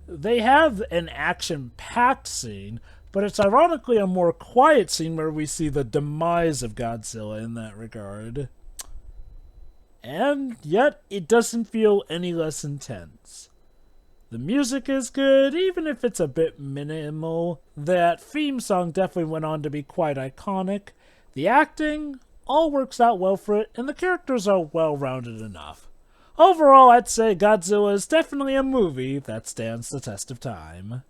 They have an action-packed scene, but it's ironically a more quiet scene where we see the demise of Godzilla in that regard. And yet, it doesn't feel any less intense. The music is good, even if it's a bit minimal. That theme song definitely went on to be quite iconic. The acting all works out well for it, and the characters are well-rounded enough. Overall, I'd say Godzilla is definitely a movie that stands the test of time.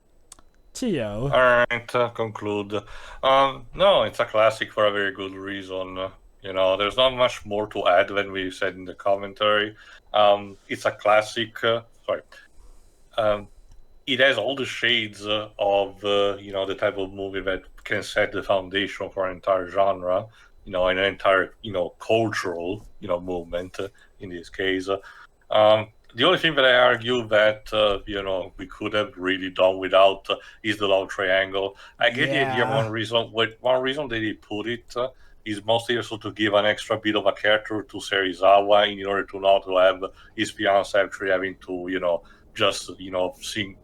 Tio. Alright, conclude. No, it's a classic for a very good reason. There's not much more to add than we said in the commentary. It's a classic. It has all the shades of the type of movie that can set the foundation for an entire genre. An entire cultural movement in this case. The only thing that I argue that we could have really done without is the love triangle. I get the idea. One reason that they put it is mostly also to give an extra bit of a character to Serizawa in order to not to have his fiance actually having to just sing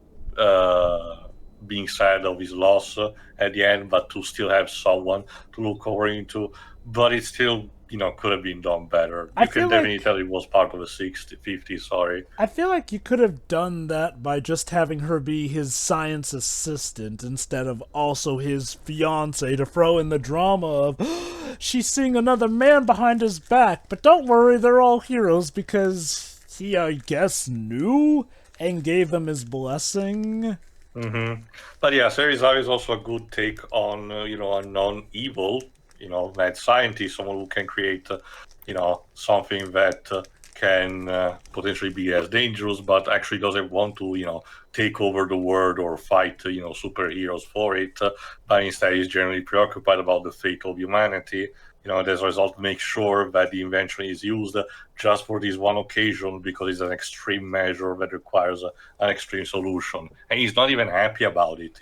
being sad of his loss at the end, but to still have someone to look over into. But it still could have been done better. You can definitely tell it was part of the 50s, sorry. I feel like you could have done that by just having her be his science assistant instead of also his fiance to throw in the drama of she's seeing another man behind his back. But don't worry, they're all heroes because he, I guess, knew and gave them his blessing. Mm-hmm. But yeah, Serizawa is also a good take on, a non-evil mad scientist, someone who can create, something that can potentially be as dangerous, but actually doesn't want to, take over the world or fight, superheroes for it, but instead is generally preoccupied about the fate of humanity. And as a result, make sure that the invention is used just for this one occasion because it's an extreme measure that requires an extreme solution. And he's not even happy about it.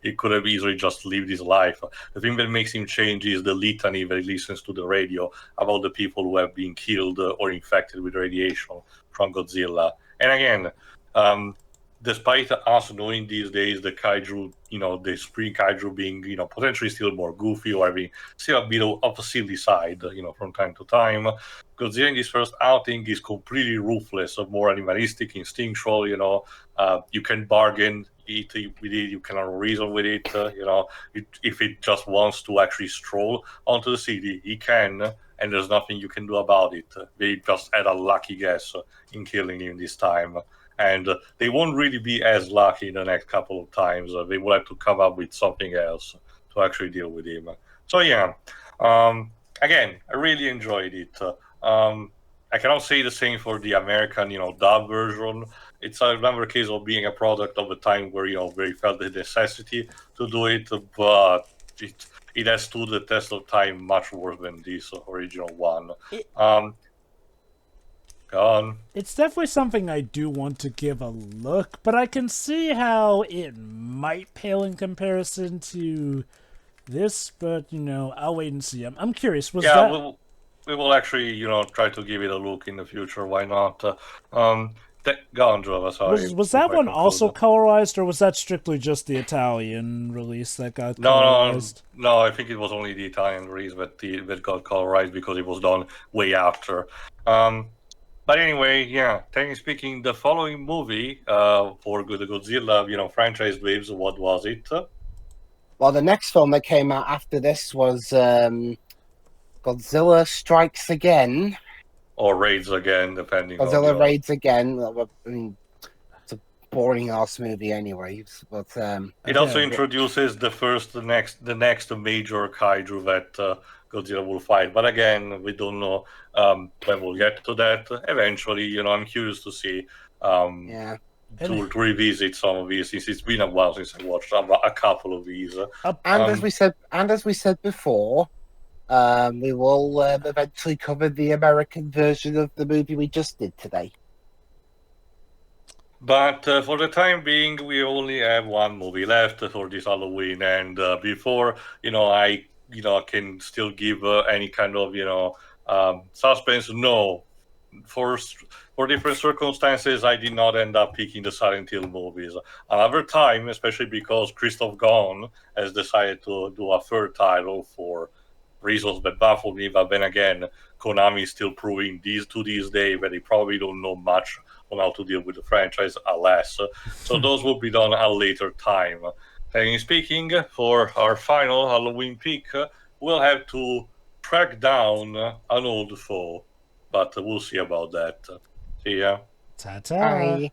He could have easily just lived his life. The thing that makes him change is the litany that he listens to the radio about the people who have been killed or infected with radiation from Godzilla. And again, despite us knowing these days the kaiju, the spring kaiju being, potentially still more goofy or being still a bit of a silly side, from time to time, Godzilla in this first outing is completely ruthless, more animalistic, instinctual. You can bargain with it, you cannot reason with it. If it just wants to actually stroll onto the city, he can, and there's nothing you can do about it. They just had a lucky guess in killing him this time. And they won't really be as lucky in the next couple of times. They will have to come up with something else to actually deal with him. So yeah, again, I really enjoyed it. I cannot say the same for the American, dub version. It's another case of being a product of a time where they felt the necessity to do it, but it has stood the test of time much worse than this original one. Gone. It's definitely something I do want to give a look, but I can see how it might pale in comparison to this. But I'll wait and see. I'm curious. Was that? We will actually, try to give it a look in the future. Why not? Go on, Jova, sorry. Was that one also colorized, or was that strictly just the Italian release that got colorized? No, I think it was only the Italian release that got colorized because it was done way after. But anyway, yeah, technically speaking, the following movie for the Godzilla, franchise waves, what was it? Well, the next film that came out after this was Godzilla Strikes Again. Or Raids Again, depending Godzilla Raids Again. I mean, it's a boring ass movie anyway. But it also introduces the next major kaiju that Godzilla will fight. But again, we don't know when we'll get to that. Eventually, I'm curious to see to revisit some of these, since it's been a while since I watched a couple of these. As we said before, we will eventually cover the American version of the movie we just did today. But for the time being, we only have one movie left for this Halloween, and before I can still give any kind of suspense. No, for different circumstances, I did not end up picking the Silent Hill movies. Another time, especially because Christoph Gahn has decided to do a third title for reasons that baffle me, but then again, Konami is still proving to this day that they probably don't know much on how to deal with the franchise, alas. So those will be done at a later time. And speaking, for our final Halloween pick, we'll have to track down an old foe, but we'll see about that. See ya. Ta-ta. Bye.